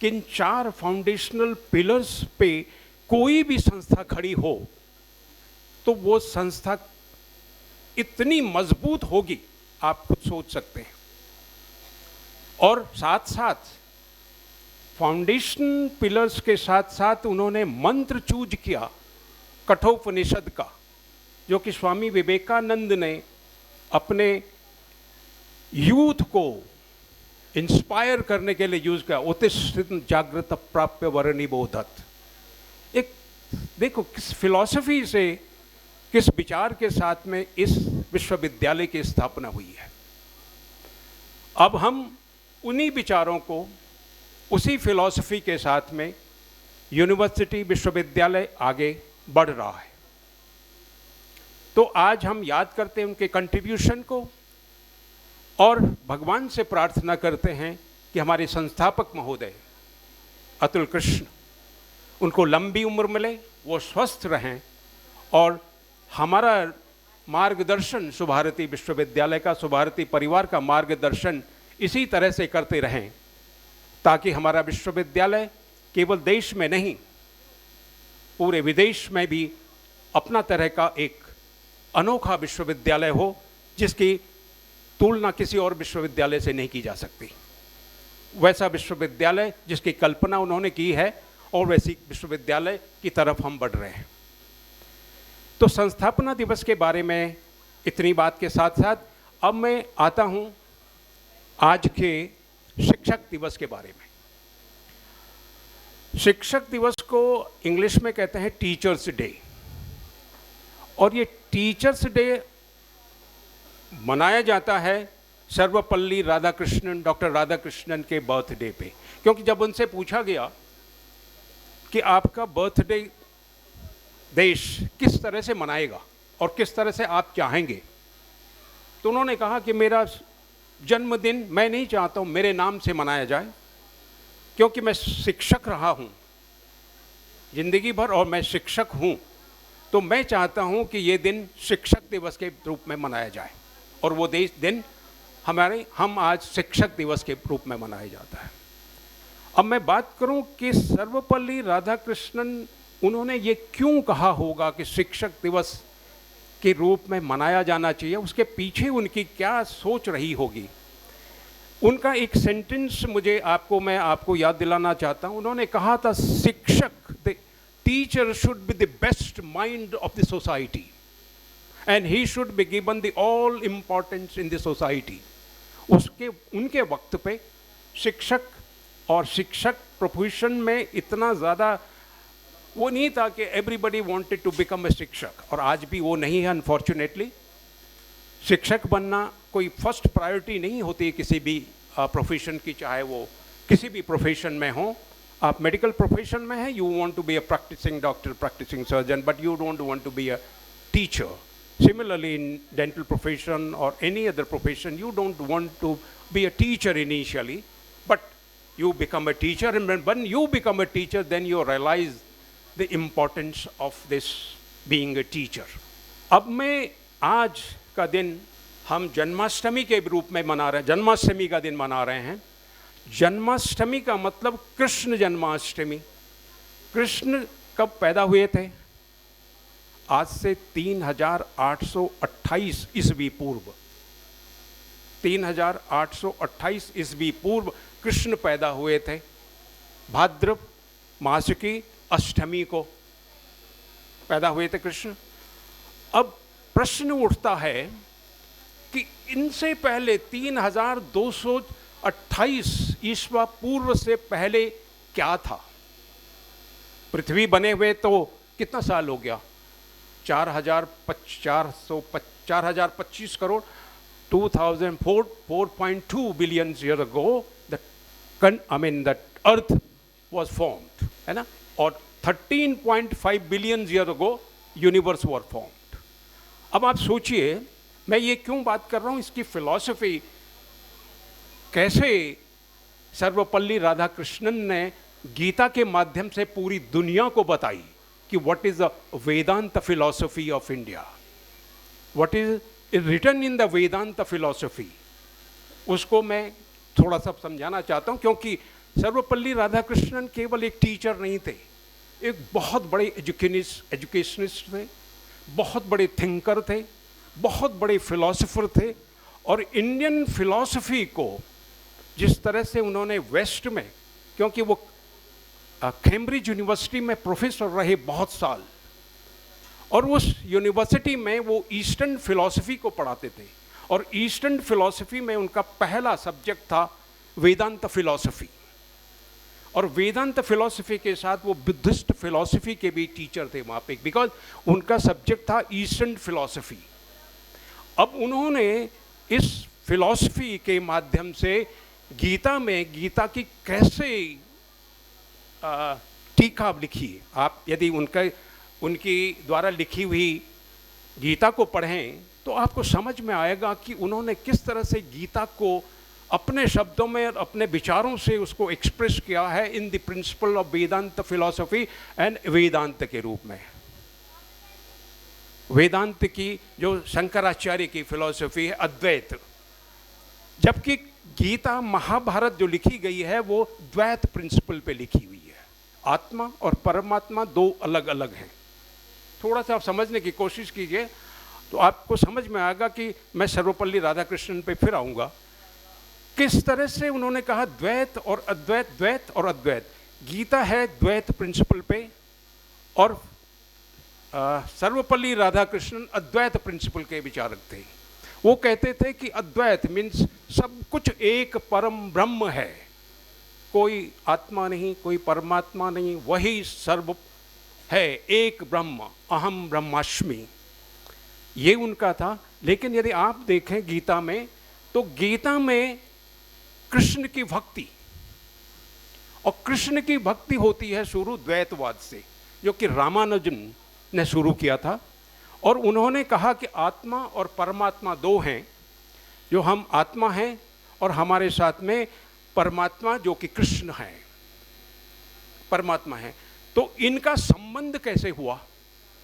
कि इन 4 फाउंडेशनल पिलर्स पे कोई भी संस्था खड़ी हो तो वो संस्था इतनी मजबूत होगी, आप खुद सोच सकते हैं। और साथ साथ फाउंडेशन पिलर्स के साथ साथ उन्होंने मंत्र चूज किया कठोपनिषद का, जो कि स्वामी विवेकानंद ने अपने यूथ को इंस्पायर करने के लिए यूज किया, उत्तिष्ठ जागृत प्राप्य वरणी बोधत। एक देखो किस फिलॉसफी से, किस विचार के साथ में इस विश्वविद्यालय की स्थापना हुई है। अब हम उन्हीं विचारों को, उसी फिलॉसफी के साथ में यूनिवर्सिटी, विश्वविद्यालय आगे बढ़ रहा है। तो आज हम याद करते हैं उनके कंट्रीब्यूशन को और भगवान से प्रार्थना करते हैं कि हमारे संस्थापक महोदय अतुल कृष्ण, उनको लंबी उम्र मिले, वो स्वस्थ रहें और हमारा मार्गदर्शन सुभारती विश्वविद्यालय का, सुभारती परिवार का मार्गदर्शन इसी तरह से करते रहें, ताकि हमारा विश्वविद्यालय केवल देश में नहीं, पूरे विदेश में भी अपना तरह का एक अनोखा विश्वविद्यालय हो, जिसकी तुलना किसी और विश्वविद्यालय से नहीं की जा सकती। वैसा विश्वविद्यालय जिसकी कल्पना उन्होंने की है, और वैसी विश्वविद्यालय की तरफ हम बढ़ रहे हैं। तो संस्थापना दिवस के बारे में इतनी बात के साथ साथ अब मैं आता हूं आज के शिक्षक दिवस के बारे में। शिक्षक दिवस को इंग्लिश में कहते हैं टीचर्स डे, और ये टीचर्स डे मनाया जाता है सर्वपल्ली राधाकृष्णन, डॉक्टर राधाकृष्णन के बर्थडे पे। क्योंकि जब उनसे पूछा गया कि आपका बर्थडे देश किस तरह से मनाएगा और किस तरह से आप चाहेंगे, तो उन्होंने कहा कि मेरा जन्मदिन मैं नहीं चाहता हूँ मेरे नाम से मनाया जाए, क्योंकि मैं शिक्षक रहा हूँ जिंदगी भर और मैं शिक्षक हूँ, तो मैं चाहता हूँ कि ये दिन शिक्षक दिवस के रूप में मनाया जाए, और वो दिन हम आज शिक्षक दिवस के रूप में मनाया जाता है। अब मैं बात करूं कि सर्वपल्ली राधाकृष्णन उन्होंने ये क्यों कहा होगा कि शिक्षक दिवस के रूप में मनाया जाना चाहिए, उसके पीछे उनकी क्या सोच रही होगी। उनका एक सेंटेंस मैं आपको याद दिलाना चाहता हूं। उन्होंने कहा था, शिक्षक, the teacher should be the best mind of the society and he should be given the all importance in the society. उनके वक्त पे शिक्षक और शिक्षक प्रोफेशन में इतना ज़्यादा वो नहीं था कि everybody wanted to become a शिक्षक, और आज भी वो नहीं है अनफॉर्चुनेटली। शिक्षक बनना कोई फर्स्ट प्रायोरिटी नहीं होती किसी भी प्रोफेशन की, चाहे वो किसी भी प्रोफेशन में हो। आप मेडिकल प्रोफेशन में हैं, you want to be a practising doctor, practising surgeon, but you don't want to be a teacher. Similarly, in dental profession or any other profession, you don't want to be a teacher initially, but you become a teacher, and when you become a teacher, then you realize the importance of this being a teacher. अब मैं आज का दिन हम जन्माष्टमी के रूप में मना रहे हैं, जन्माष्टमी का दिन मना रहे हैं। जन्माष्टमी का मतलब कृष्ण जन्माष्टमी। कृष्ण कब पैदा हुए थे? आज से 3828 ईस्वी पूर्व, 3828 ईस्वी पूर्व कृष्ण पैदा हुए थे। भाद्र मास की अष्टमी को पैदा हुए थे कृष्ण। अब प्रश्न उठता है कि इनसे पहले 3228 ईस्वी पूर्व से पहले क्या था? पृथ्वी बने हुए तो कितना साल हो गया? 4025 crore, 4.2 billion years ago that earth was formed, है ना? और 13.5 billion years ago universe was formed। अब आप सोचिए, मैं ये क्यों बात कर रहा हूँ, इसकी फिलॉसफी कैसे सर्वपल्ली राधाकृष्णन ने गीता के माध्यम से पूरी दुनिया को बताई कि what is the Vedanta philosophy of India, what is written in the Vedanta philosophy, उसको मैं थोड़ा सा समझाना चाहता हूँ। क्योंकि सर्वपल्ली राधाकृष्णन केवल एक टीचर नहीं थे, एक बहुत बड़े एजुकेशनिस्ट थे, बहुत बड़े थिंकर थे, बहुत बड़े फिलोसोफर थे। और इंडियन फिलॉसफी को जिस तरह से उन्होंने वेस्ट में, क्योंकि वो कैम्ब्रिज यूनिवर्सिटी में प्रोफेसर रहे बहुत साल, और उस यूनिवर्सिटी में वो ईस्टर्न फिलॉसफी को पढ़ाते थे, और ईस्टर्न फिलॉसफी में उनका पहला सब्जेक्ट था वेदांत फिलॉसफी, और वेदांत फिलॉसफी के साथ वो बुद्धिस्ट फिलॉसफी के भी टीचर थे वहाँ पे, बिकॉज उनका सब्जेक्ट था ईस्टर्न फिलॉसफी। अब उन्होंने इस फिलॉसफी के माध्यम से गीता में गीता की कैसे टीका लिखी। आप यदि उनकी द्वारा लिखी हुई गीता को पढ़ें तो आपको समझ में आएगा कि उन्होंने किस तरह से गीता को अपने शब्दों में और अपने विचारों से उसको एक्सप्रेस किया है in the principle of Vedanta philosophy and Vedanta के रूप में। वेदांत की जो शंकराचार्य की फिलॉसफी है अद्वैत, जबकि गीता महाभारत जो लिखी गई है वो द्वैत प्रिंसिपल पे लिखी हुई है। आत्मा और परमात्मा दो अलग अलग हैं। थोड़ा सा आप समझने की कोशिश कीजिए तो आपको समझ में आएगा कि मैं सर्वपल्ली राधाकृष्णन पे फिर आऊँगा। किस तरह से उन्होंने कहा द्वैत और अद्वैत, द्वैत और अद्वैत। गीता है द्वैत प्रिंसिपल पे और सर्वपल्ली राधाकृष्णन अद्वैत प्रिंसिपल के विचारक थे। वो कहते थे कि अद्वैत मीन्स सब कुछ एक परम ब्रह्म है, कोई आत्मा नहीं, कोई परमात्मा नहीं, वही सर्व है, एक ब्रह्म, अहम ब्रह्मास्मि, ये उनका था। लेकिन यदि आप देखें गीता में तो गीता में कृष्ण की भक्ति, और कृष्ण की भक्ति होती है शुरू द्वैतवाद से, जो कि रामानुजन ने शुरू किया था। और उन्होंने कहा कि आत्मा और परमात्मा दो हैं, जो हम आत्मा हैं और हमारे साथ में परमात्मा जो कि कृष्ण हैं, परमात्मा हैं। तो इनका संबंध कैसे हुआ,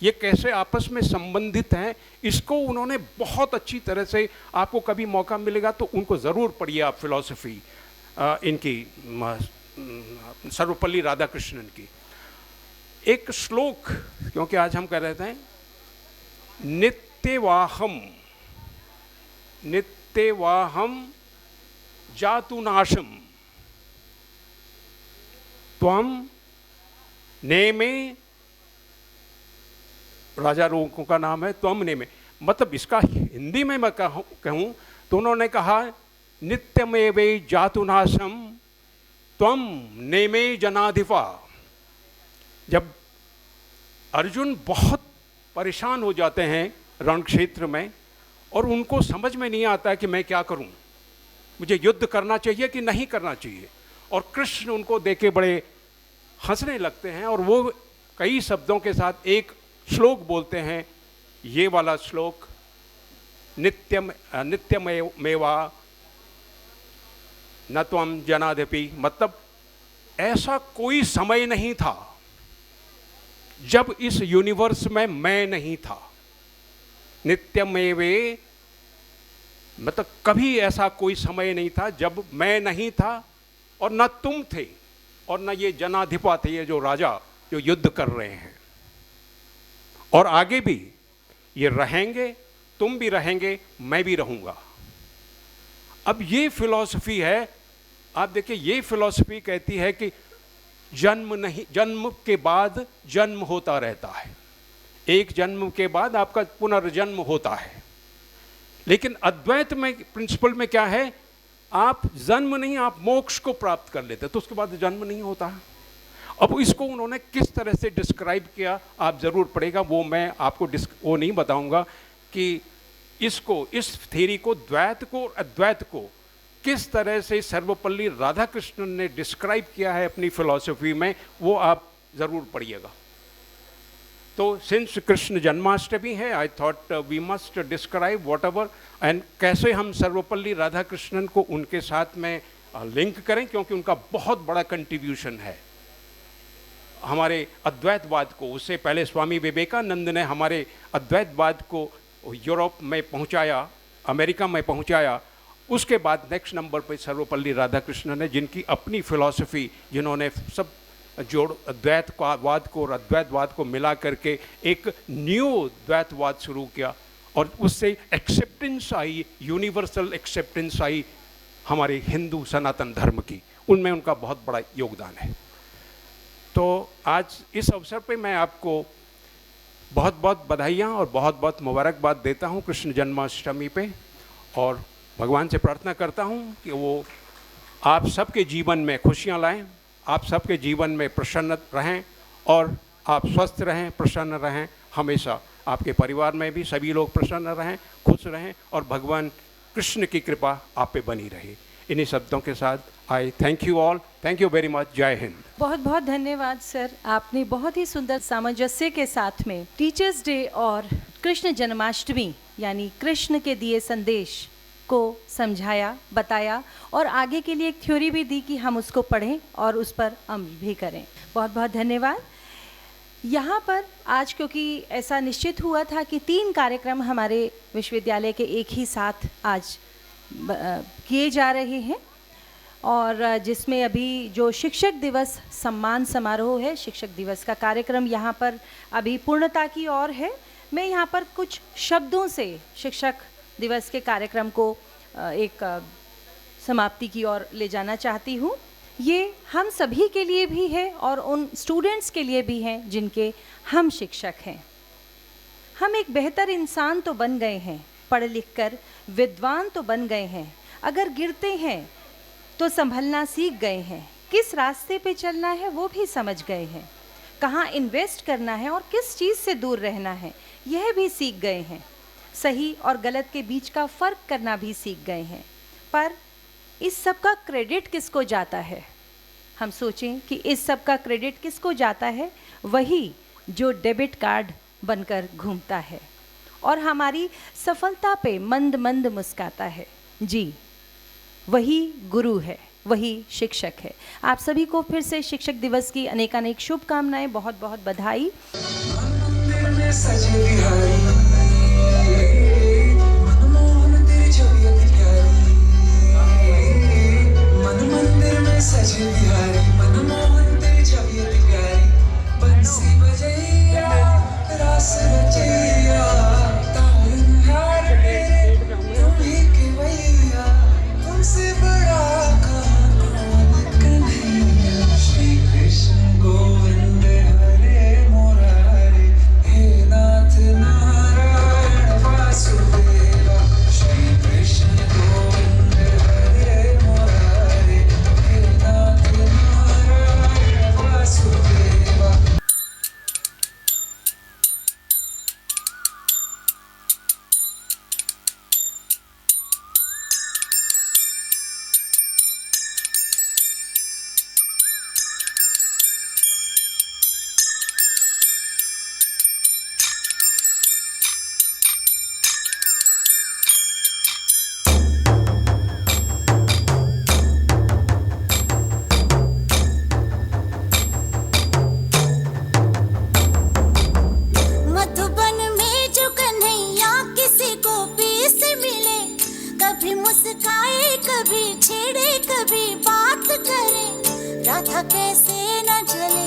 ये कैसे आपस में संबंधित हैं, इसको उन्होंने बहुत अच्छी तरह से, आपको कभी मौका मिलेगा तो उनको ज़रूर पढ़िए आप फिलॉसफी इनकी सर्वपल्ली राधाकृष्णन की। एक श्लोक, क्योंकि आज हम कह रहे थे नित्यवाहम जातुनाशम त्वम नेमे, राजा लोगों का नाम है त्वम नेमे, मतलब इसका हिंदी में मैं कहूँ तो उन्होंने कहा नित्यमेवे जातुनाशम त्वम नेमे जनाधिपा। जब अर्जुन बहुत परेशान हो जाते हैं रण क्षेत्र में और उनको समझ में नहीं आता है कि मैं क्या करूं, मुझे युद्ध करना चाहिए कि नहीं करना चाहिए, और कृष्ण उनको देखे बड़े हंसने लगते हैं और वो कई शब्दों के साथ एक श्लोक बोलते हैं, ये वाला श्लोक, नित्यमेवा न त्वम जनाधिपि। मतलब ऐसा कोई समय नहीं था जब इस यूनिवर्स में मैं नहीं था। नित्यमेवे मतलब कभी ऐसा कोई समय नहीं था जब मैं नहीं था और न तुम थे और न ये जनाधिपा थे, ये जो राजा जो युद्ध कर रहे हैं, और आगे भी ये रहेंगे, तुम भी रहेंगे, मैं भी रहूंगा। अब ये फिलॉसफी है, आप देखिए ये फिलॉसफी कहती है कि जन्म नहीं, जन्म के बाद जन्म होता रहता है, एक जन्म के बाद आपका पुनर्जन्म होता है। लेकिन अद्वैत में प्रिंसिपल में क्या है, आप जन्म नहीं, आप मोक्ष को प्राप्त कर लेते, तो उसके बाद जन्म नहीं होता है। अब इसको उन्होंने किस तरह से डिस्क्राइब किया आप ज़रूर पढ़ेगा, वो मैं आपको वो नहीं बताऊंगा कि इसको, इस थ्योरी को, द्वैत को और अद्वैत को किस तरह से सर्वपल्ली राधाकृष्णन ने डिस्क्राइब किया है अपनी फिलॉसफी में, वो आप ज़रूर पढ़िएगा। तो सिंस कृष्ण जन्माष्टमी है, I thought we must describe whatever, and कैसे हम सर्वपल्ली राधाकृष्णन को उनके साथ में लिंक करें, क्योंकि उनका बहुत बड़ा कंट्रीब्यूशन है हमारे अद्वैतवाद को। उससे पहले स्वामी विवेकानंद ने हमारे अद्वैतवाद को यूरोप में पहुंचाया, अमेरिका में पहुंचाया। उसके बाद नेक्स्ट नंबर पर सर्वपल्ली राधाकृष्णन ने, जिनकी अपनी फिलॉसफी, जिन्होंने सब जोड़ द्वैतवाद को और अद्वैतवाद को मिला करके एक न्यू द्वैतवाद शुरू किया, और उससे एक्सेप्टेंस आई, यूनिवर्सल एक्सेप्टेंस आई हमारे हिंदू सनातन धर्म की। उनमें उनका बहुत बड़ा योगदान है। तो आज इस अवसर पे मैं आपको बहुत बहुत बधाइयाँ और बहुत बहुत मुबारकबाद देता हूँ कृष्ण जन्माष्टमी पे, और भगवान से प्रार्थना करता हूँ कि वो आप सबके जीवन में खुशियाँ लाएं, आप सबके जीवन में प्रसन्न रहें और आप स्वस्थ रहें, प्रसन्न रहें। हमेशा आपके परिवार में भी सभी लोग प्रसन्न रहें, खुश रहें और भगवान कृष्ण की कृपा आप पे बनी रहे। इन्हीं शब्दों के साथ आई thank you all, thank you very much. जय हिंद। बहुत बहुत धन्यवाद सर, आपने बहुत ही सुंदर सामंजस्य के साथ में टीचर्स डे और कृष्ण जन्माष्टमी यानी कृष्ण के दिए संदेश को समझाया, बताया और आगे के लिए एक थ्योरी भी दी कि हम उसको पढ़ें और उस पर अमल भी करें। बहुत बहुत धन्यवाद। यहाँ पर आज क्योंकि ऐसा निश्चित हुआ था कि 3 कार्यक्रम हमारे विश्वविद्यालय के एक ही साथ आज किए जा रहे हैं और जिसमें अभी जो शिक्षक दिवस सम्मान समारोह है, शिक्षक दिवस का कार्यक्रम यहाँ पर अभी पूर्णता की ओर है। मैं यहाँ पर कुछ शब्दों से शिक्षक दिवस के कार्यक्रम को एक समाप्ति की ओर ले जाना चाहती हूँ। ये हम सभी के लिए भी है और उन स्टूडेंट्स के लिए भी हैं जिनके हम शिक्षक हैं। हम एक बेहतर इंसान तो बन गए हैं, पढ़ लिख कर विद्वान तो बन गए हैं, अगर गिरते हैं तो संभलना सीख गए हैं, किस रास्ते पे चलना है वो भी समझ गए हैं, कहाँ इन्वेस्ट करना है और किस चीज़ से दूर रहना है यह भी सीख गए हैं, सही और गलत के बीच का फ़र्क करना भी सीख गए हैं। पर इस सब का क्रेडिट किसको जाता है? हम सोचें कि इस सब का क्रेडिट किसको जाता है? वही जो डेबिट कार्ड बनकर घूमता है और हमारी सफलता पे मंद मंद मुस्काता है। जी, वही गुरु है, वही शिक्षक है। आप सभी को फिर से शिक्षक दिवस की अनेकानेक शुभकामनाएं, बहुत बहुत बधाई। राधा कैसे न जले,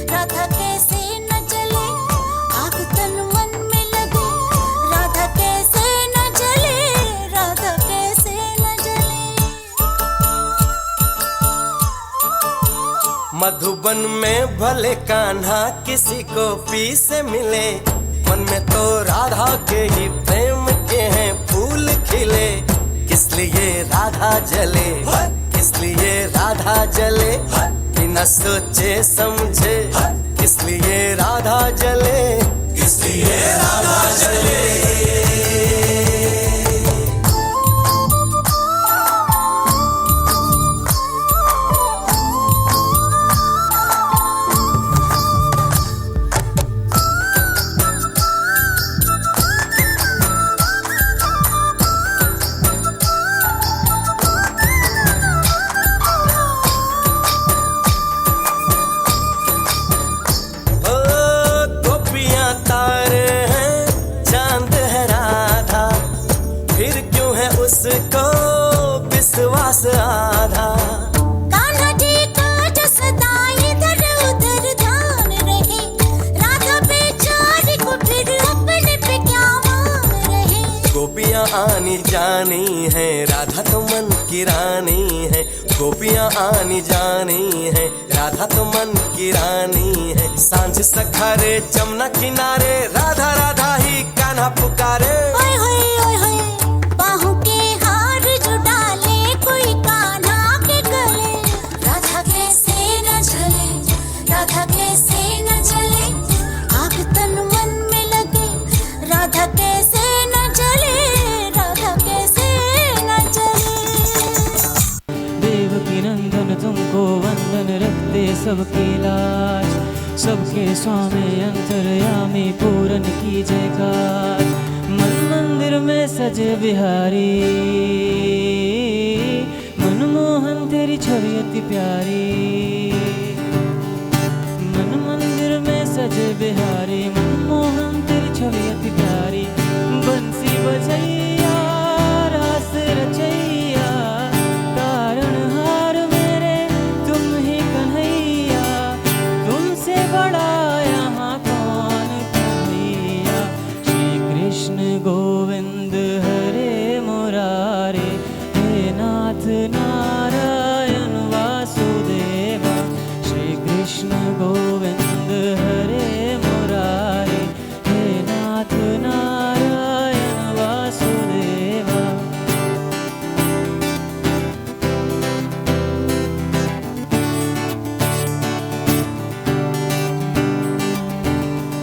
राधा कैसे न जले, आग तन मन में लगे, राधा कैसे न जले, राधा कैसे न जले। मधुबन में भले कान्हा किसी को पी से मिले, मन में तो राधा के ही प्रेम के हैं फूल खिले। किस लिए राधा जले, किस लिए राधा जले, बिना सोचे समझे, किस लिए राधा जले, किस लिए राधा जले। उसको विश्वास आधा, कान्हा जी का जो सदा इधर उधर ध्यान रहे, राधा बेचारी को फिर अपने पे क्या मान रहे। गोपियाँ आनी जानी है, राधा तो मन की रानी है। गोपियाँ आनी जानी है, राधा तो मन की रानी है। सांझ सखारे जमुना किनारे, राधा राधा ही कान्हा पुकारे। ओए होए बाहों के हार जो डाले, कोई कान्हा के वंदन रखते सबके लाज, सबके स्वामी अंतर्यामी पूरन की जयकार। मन मंदिर में सजे बिहारी, मनमोहन तेरी छवि अति प्यारी। मन मंदिर में सजे बिहारी, मनमोहन तेरी छवि अति प्यारी। बंसी बजैया रास रचैया, तारणहार मेरे तुम ही कन्हैया। तुमसे बड़ा यहाँ कौन कन्हैया। श्री कृष्ण गोविंद हरे मुरारे, हे नाथ नारायण वासुदेवा। श्री कृष्ण गोविंद हरे मुरारे, हे नाथ नारायण वासुदेवा।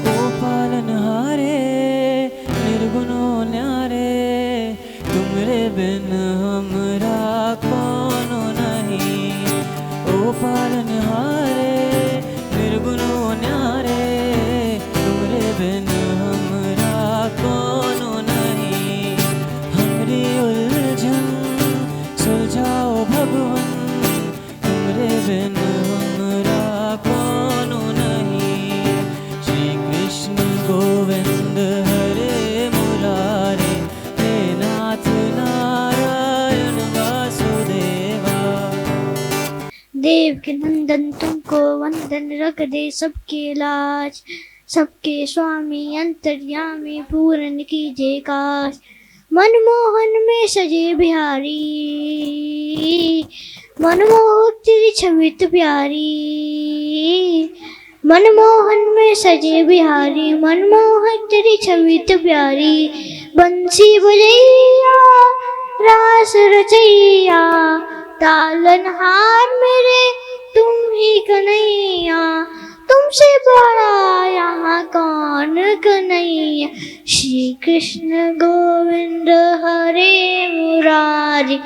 ओ पालनहारे निर्गुणो न्यारे, तुमरे बिन हमरा कोनो नहीं। ओ पालनहारे निर्गुणो न्यारे, तुमरे बिन हमरा कोनो नहीं। हमरी उलझन सुलझाओ भगवन, तुमरे बिन हमरा कोनो नहीं। श्री कृष्ण गोविंद हरे मुरारे, हे नाथ नारायण वासुदेवा। देव के नंदन तुमको वंदन रख दे सबके लाज, सबके स्वामी अंतर्यामी पूरन कीजिए काज। मनमोहन में सजे बिहारी, मनमोहक तेरी छवि तो प्यारी। मनमोहन में सजे बिहारी, मनमोहक तेरी छवि तो प्यारी। बंसी बजैया रास रचैया, तालनहार मेरे तुम ही कन्हैया। तुमसे बड़ा यहाँ कौन कन्हैया। श्री कृष्ण गोविंद हरे मुरारी,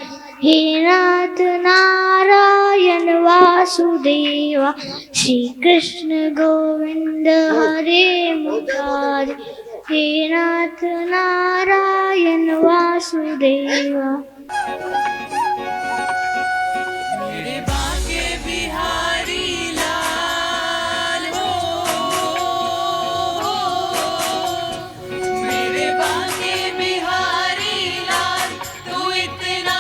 हे नाथ नारायण वासुदेवा। श्री कृष्ण गोविंद हरे मुरारी, हे नाथ नारायण वासुदेवा। मेरे बाके बिहारी लाल हो, मेरे बाके बिहारी लाल, तू इतना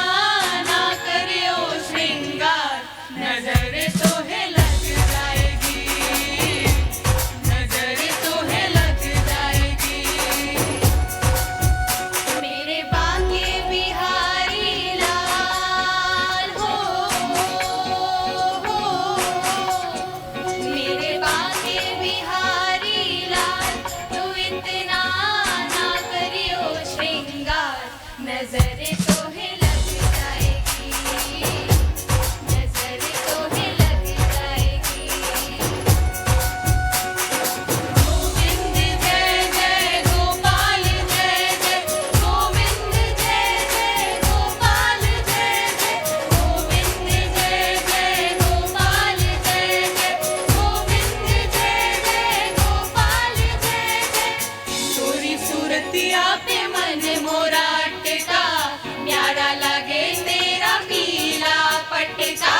ना करियो श्रृंगार। नजर तो है लग जाएगी, नजर तो है लग जाएगी। मेरे बाके बिहारी लाल हो, मेरे बाके बिहारी लाल, तू इतना ना करियो श्रृंगार। नजर तो है लग जाएगी, नजर तो है लग जाएगी। गोविंद जय जय गोपाल जय जय, गोविंद जय जय गोपाल जय जय, गोविंद जय जय गोपाल जय जय, गोविंद जय जय गोपाल जय जय। तोरी सूरतिया पे मन मोरा टिका, प्यारा लगे तेरा पीला पटका।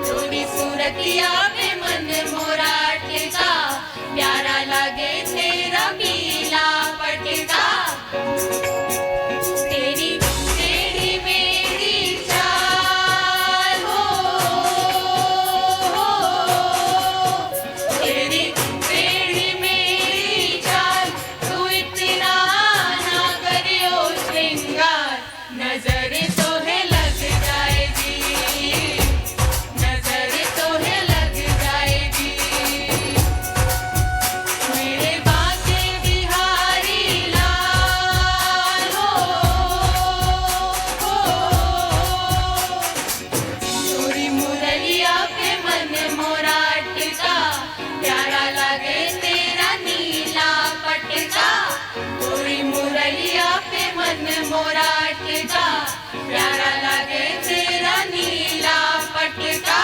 तोरी सूरतिया पे मन मोरा टिका, प्यारा लगे तेरा पीला पटका। तेरी तेरी मेरी चाल हो, तेरी तेरी मेरी चाल, तू इतना ना करियो श्रृंगार। नजर तो है लग जाएगी, नजर तो है लग जाएगी। मेरे बाके बिहारी लाल हो, तोरी मुरलिया पे मन मोरा टिका, प्यारा लगे तेरा नीला पटका। तोरी मुरलिया पे मन मोरा टिका, प्यारा लगे तेरा नीला पटका।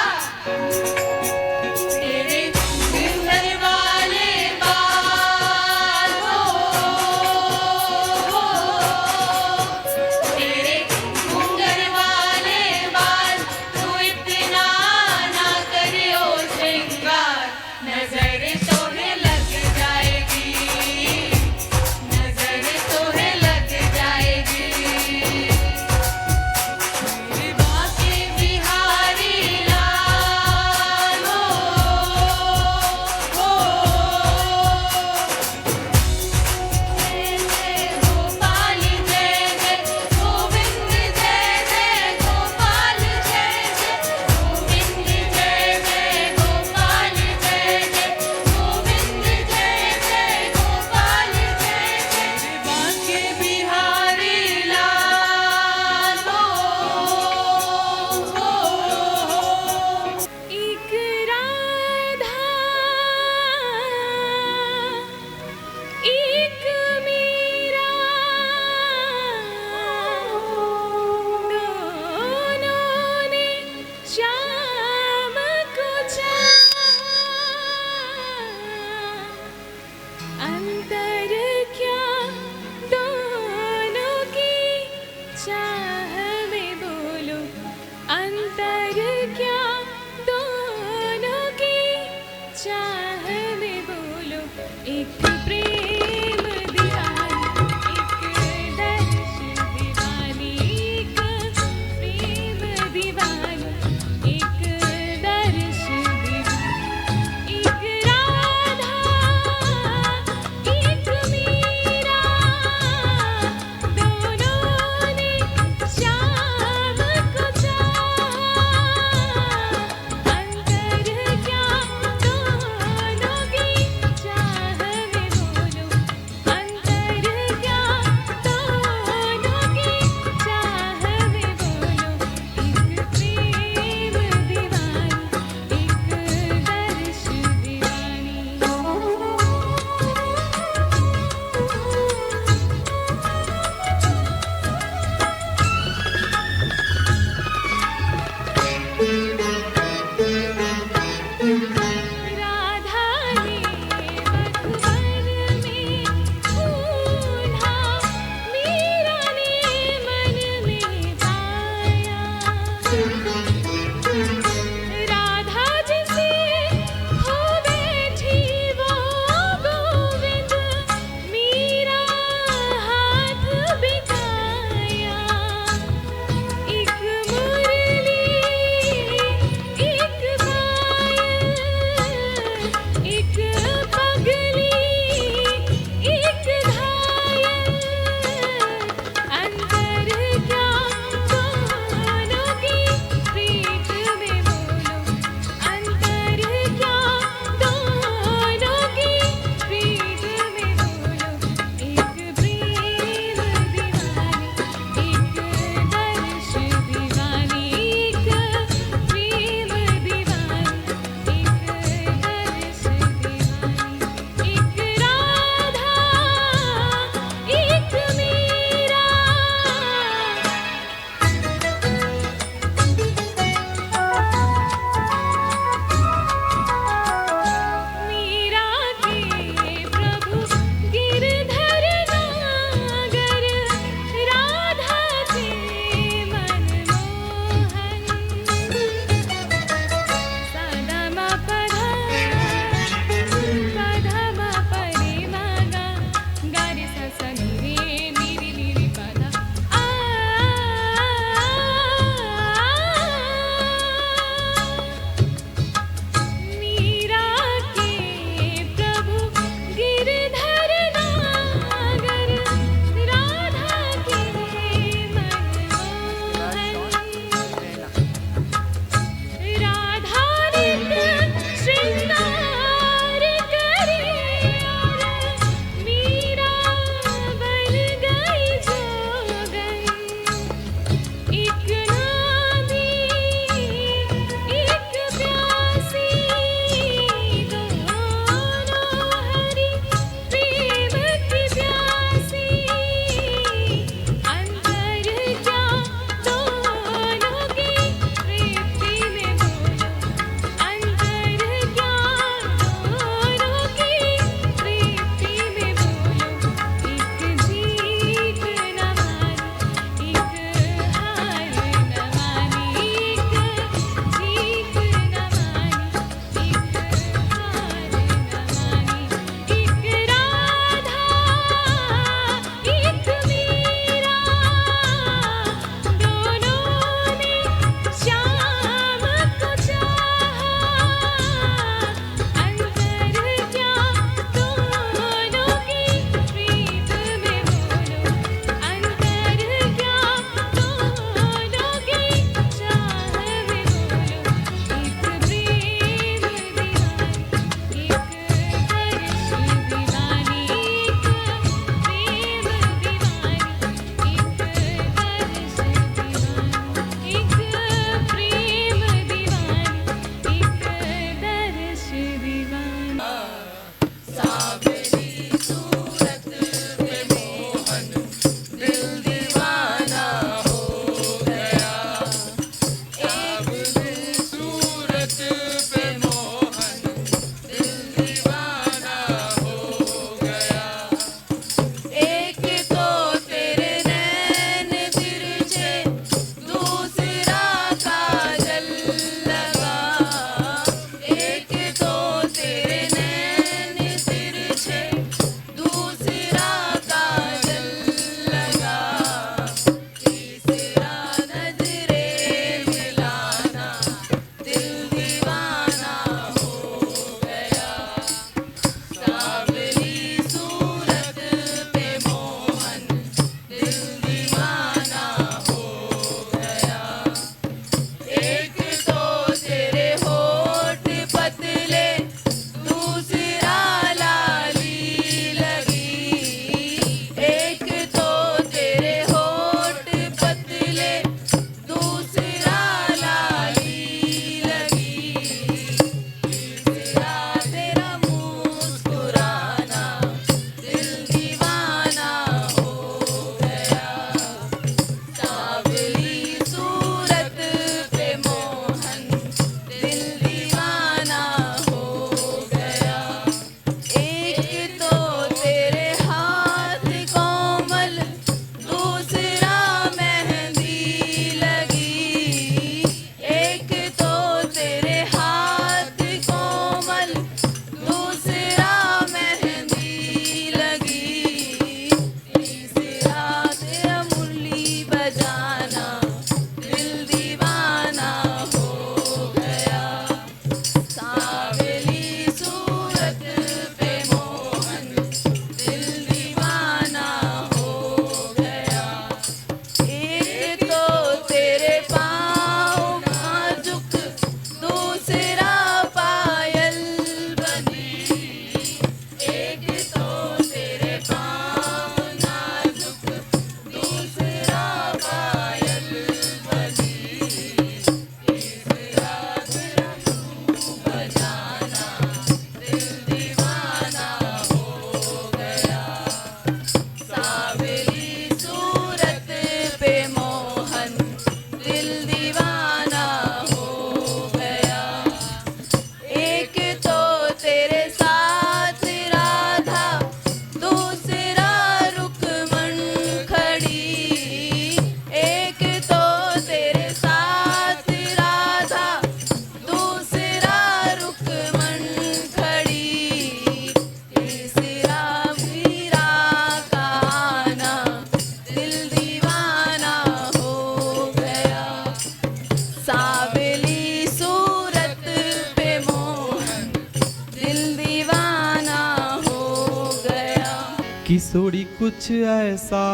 किशोरी कुछ ऐसा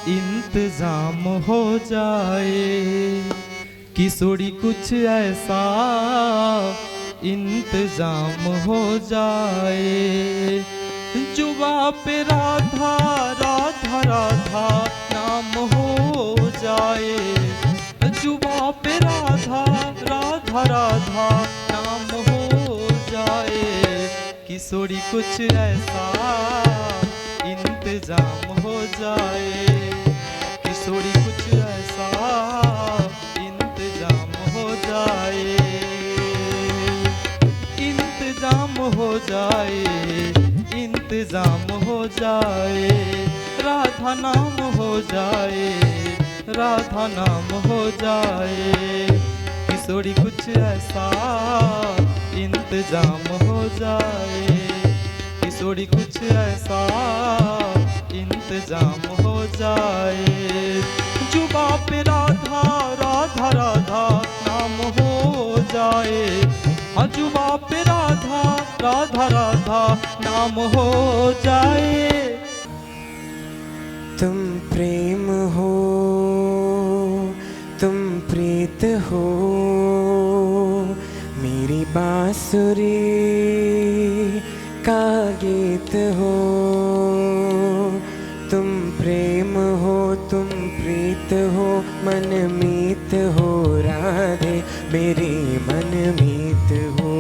इंतजाम हो जाए, किशोरी कुछ ऐसा इंतजाम हो जाए, जुबा पे राधा राधा राधा नाम हो जाए, जुबा पे राधा राधा राधा नाम हो जाए, किशोरी कुछ ऐसा इंतजाम हो जाए, किशोरी कुछ ऐसा इंतजाम हो जाए, इंतजाम हो जाए, इंतजाम हो जाए, राधा नाम हो जाए, राधा नाम हो जाए, किशोरी कुछ ऐसा इंतजाम हो जाए, किशोरी कुछ ऐसा इंतजाम हो जाए, जुबा पे राधा राधा राधा नाम हो जाए, हाँ जुबा पे राधा राधा राधा नाम हो जाए। तुम प्रेम हो, तुम प्रीत हो, मेरी बांसुरी का गीत हो, तुम प्रेम हो, तुम प्रीत हो, मनमीत हो राधे मेरी मनमीत हो,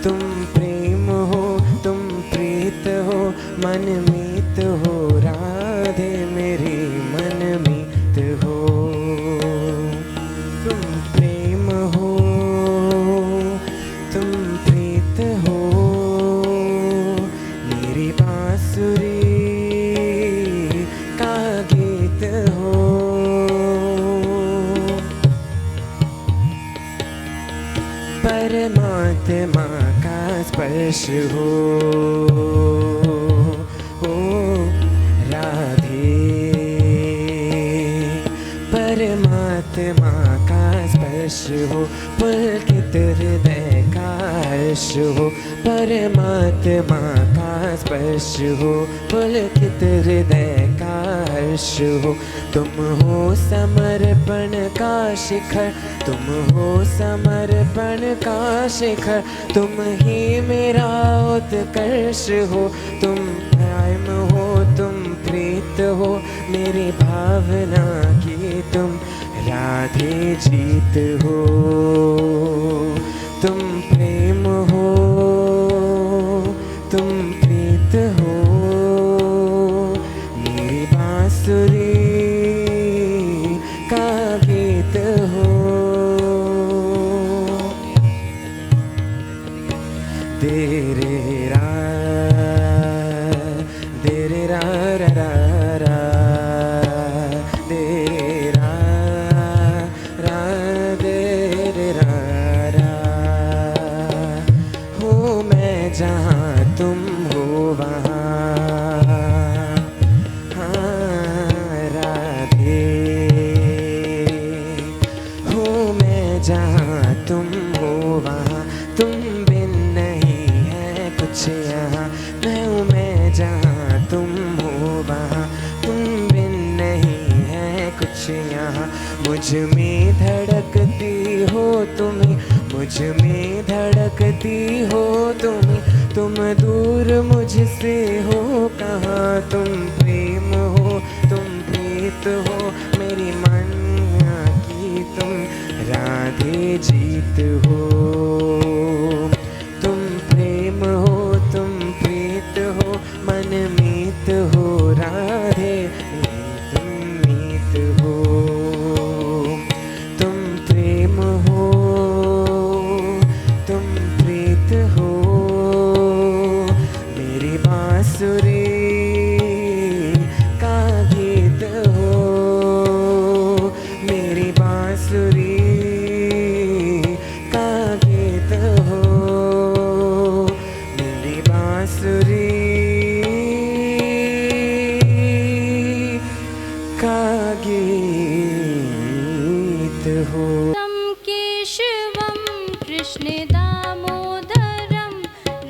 तुम प्रेम हो, तुम प्रीत हो, मनमीत हो राधे मेरी मनमीत हो, तुम प्रेम हो, तुम प्रीत हो, मेरी बांसुरी का गीत हो, परमात्मा का स्पर्श हो राधे, परमात्मा का स्पर्श हो, पुलकित हृदय का हर्ष हो, परमात्मा का स्पर्श हो, पुलकित हृदय का हर्ष हो, तुम हो समर्पण का शिखर, तुम हो समर्पण का शिखर, तुम ही मेरा उत्कर्ष हो, तुम प्रेम हो, तुम प्रीत हो, मेरी भावना की तुम राधे जीत हो, तुम प्रेम हो, तुम प्रीत हो, मेरी बांसुरी का गीत हो, तेरे रा तेरे रा रा रा रा, तेरे रा रा तेरे रा रा, हूँ मैं जहाँ तुम हो वहाँ, हाँ राधे, हूँ मैं जहाँ तुम हो वहाँ, तुम बिन नहीं है कुछ यहाँ, मैं जहाँ तुम हो वहाँ, तुम बिन नहीं है कुछ यहाँ, मुझ में धड़कती हो तुम्हें, मुझ में धड़कती हो तुम्हें, तुम दूर मुझसे हो कहाँ, तुम प्रेम हो, तुम प्रीत हो, मेरी मन की तुम राधे जीत हो, तुम प्रेम हो, तुम प्रीत हो, मनमीत हो राधे तुम मीत हो, तुम प्रेम हो, तुम प्रीत हो, मेरी बांसुरी का गीत हो, मेरी बांसुरी का गीत हो, मेरी बांसुरी का गीत हो। केशवं कृष्ण दामोदरं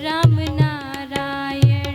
राम नारायण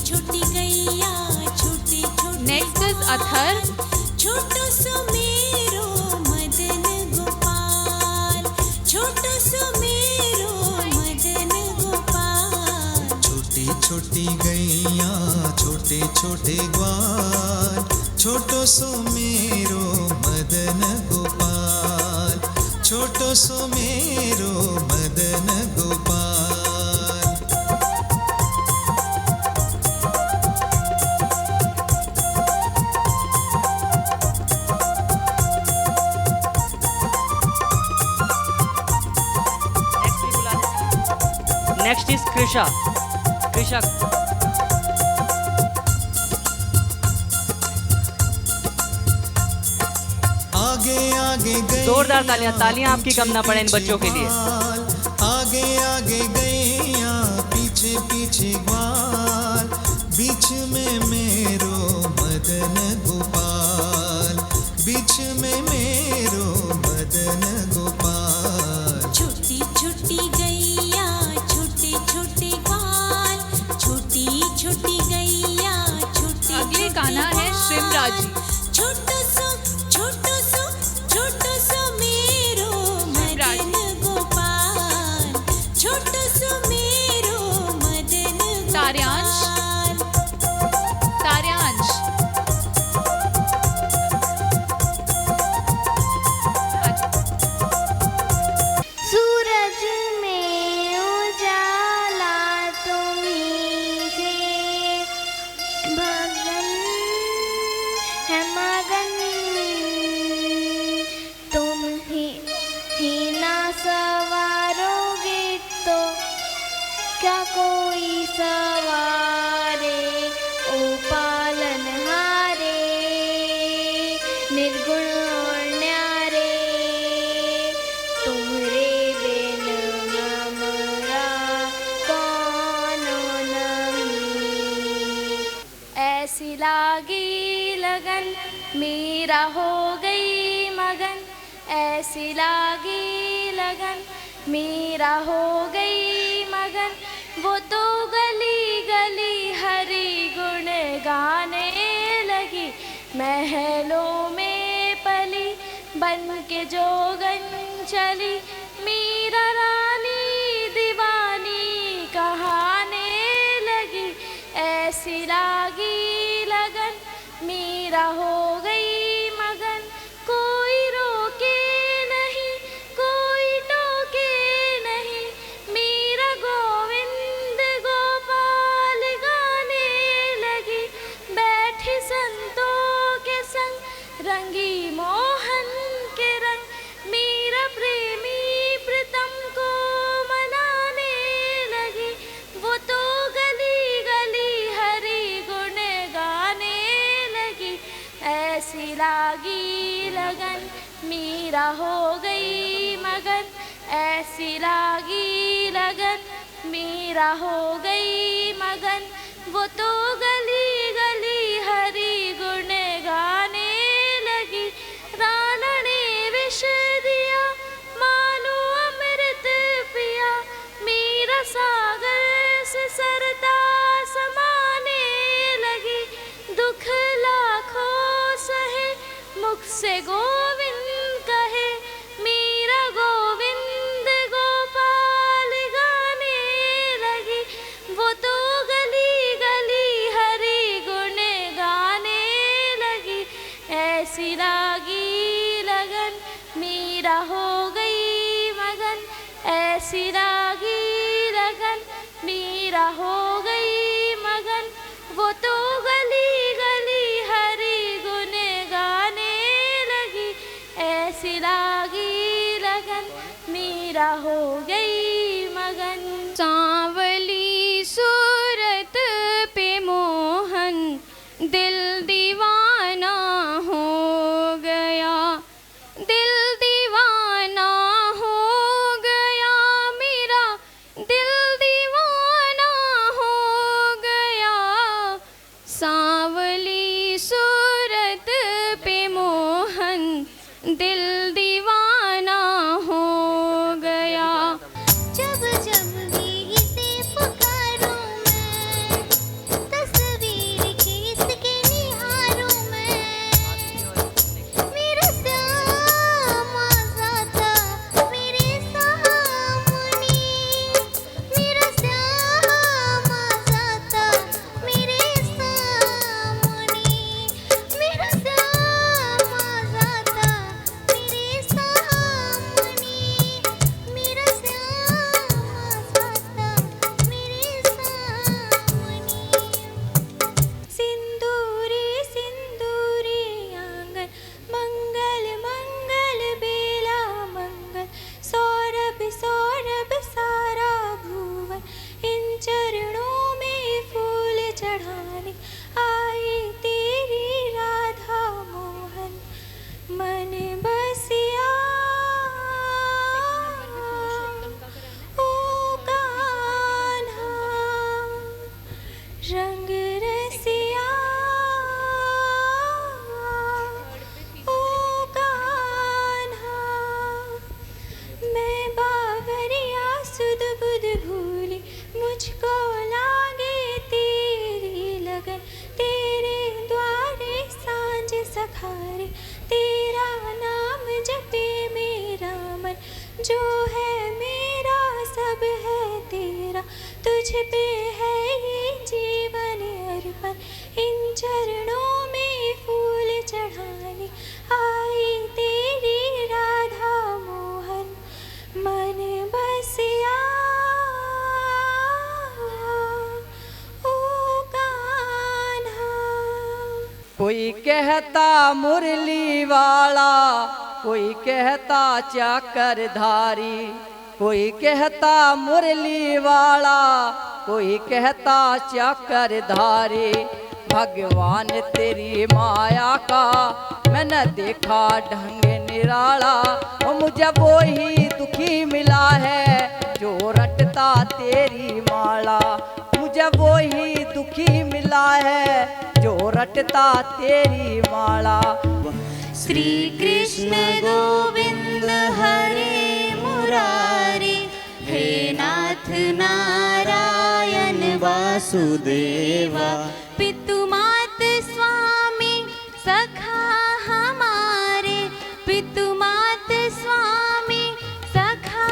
छोटी गैया छोटे छोटे नेक्स्ट इज अथर। छोटो सो मेरो मदन गोपाल छोटो सो मेरो मदन गोपाल छोटी छोटी गैया छोटे छोटे ग्वाल छोटो सो मेरो मदन गोपाल छोटो सो मेरो मदन गोपाल। Next is Krisha. कृषा आगे आगे गई जोरदार तालियां, तालियां आपकी कम ना पड़े इन बच्चों के लिए। आगे आगे गैया पीछे पीछे ग्वाल बीच में मेरो मदन गोपाल बीच में मेरो मदन गोपाल। छोटी छोटी गैया छोटे छोटे ग्वाल छोटी छोटी गैया छोटे अगले गाना है शिवराज जी। छोटो सो मेरो मदन गोपाल छोटो सो मेरो मदन तार्यांश। तार्यांश सूरज में उजाला तुम्हीं से भगन है मगन तुम ही ना सवारोगे तो क्या कोई सवारे ओ पालनहारे निर्गुण और न्यारे तुम्हारे बिन हमरा कौनो नहीं। ऐसी लागी लगन मेरा हो गई मगन ऐसी लागी लगन मेरा हो गई मगन वो तो गली गली हरि गुण गाने लगी महलों में पली बन के जोगन चली मीरा रानी दीवानी कहाने लगी। ऐसी लागी लगन मीरा हो गई मगन कोई रोके नहीं कोई टोके नहीं मीरा गोविंद गोपाल गाने लगी। बैठी संतों के संग रंगी मोहन के रंग मीरा प्रेमी प्रीतम को मनाने लगी। वो तो गली गली हरि गुण गाने लगी। ऐसी लागी लगन मीरा हो गई मगन ऐसी लागी लगन मीरा हो गई मगन वो तो गली गली हरि गुण गाने लगी। राणा ने विष दिया मानो अमृत पिया मीरा सागर से सरता समाने लगी। दुख लाखों सहे मुख से गोविंद कहे मीरा गोविंद गोपाल गाने लगी। वो तो गली गली हरि गुण गाने लगी। ऐसी लागी लगन मीरा हो गई मगन ऐसी लागी लगन मीरा हो गई मगन वो तो गली गली हरि गुण गाने लगी। ऐसी लागी लगन मीरा हो गई मगन। सांवली सूरत पे मोहन दिल दीवाना हो गया दिल दीवाना हो गया मेरा दिल दीवाना हो गया। सांवली सूरत पे मोहन दिल दीवाना हो गया। जब जब भी इसे पुकारूं मैं पुकारे, तेरा नाम जपे मेरा मन, जो है मेरा सब है तेरा, तुझ पे है ये जीवन अर्पण, इन चरणों में फूल चढ़ाने आई तेरी राधा मोहन, मन बसिया ओ कान्हा। कोई कहता मुरली वाला, कोई कहता चक्रधारी, कोई कहता मुरली वाला, कोई कहता चक्रधारी। भगवान तेरी माया का मैंने देखा ढंग निराला, और मुझे वो ही दुखी मिला है जो रटता तेरी माला, मुझे वो ही दुखी मिला है जो रटता तेरी माला। श्री कृष्ण गोविंद हरे मुरारी, हे नाथ नारायण वासुदेवा, पितु मात स्वामी सखा हमारे, पितु मात स्वामी सखा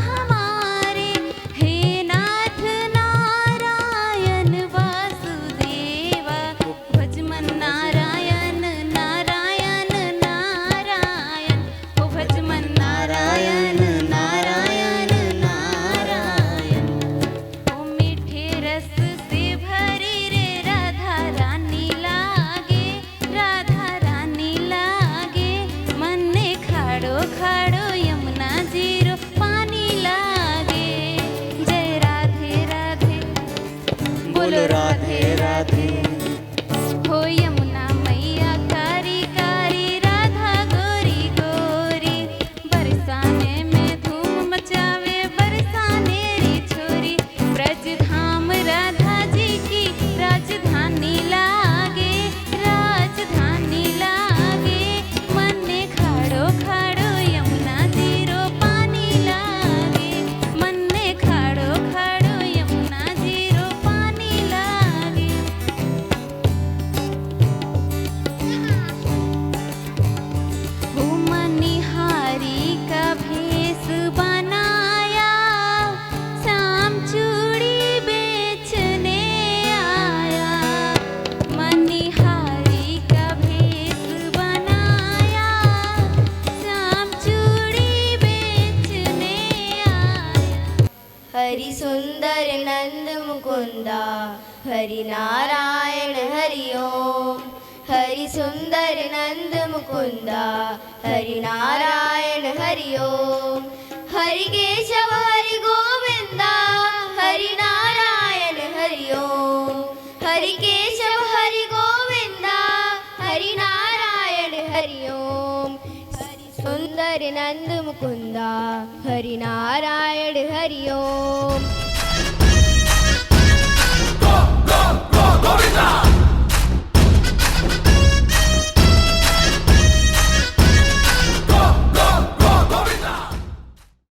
हमारे, हे नाथ नारायण वासुदेवा, भजमन नारायण नारायण नारायण, ओ भजमन नारायण नारायण नारायण। ओ मीठे रस से भरी रे राधा रानी लागे, राधा रानी लागे, मन ने खाड़ो खाड़ो यमुना जीरो पानी लागे। जय राधे राधे बोलो राधे राधे, हो यमुना मैया कारी कारी, राधा गोरी गोरी, बरसाने में धूम मचावे बरसाने री छोरी, ब्रज धाम राधा जी की राजधानी लागे, राजधानी लागे, मन ने खाड़ो खाड़ो यमुना जीरो पानी लागे, मन ने खाड़ो खाड़ो यमुना जीरो पानी लागे। वो मनिहारी का भेष बनाया, शाम चूड़ी बेचने आया, मनिहारी का भेष बनाया, शाम चूड़ी बेचने आया। हरि सुंदर नंद मुकुंदा, हरि नारायण हरि ओम, हरि सुंदर नंद मुकुंदा, हरि नारायण हरि ओम, हरि केशव हरि गोविंदा, हरि नारायण हरि ओम, हरि केशव हरि गोविंदा, हरि नारायण हरि ओम, हरि सुंदर नंद मुकुंदा, हरि नारायण हरि ओम।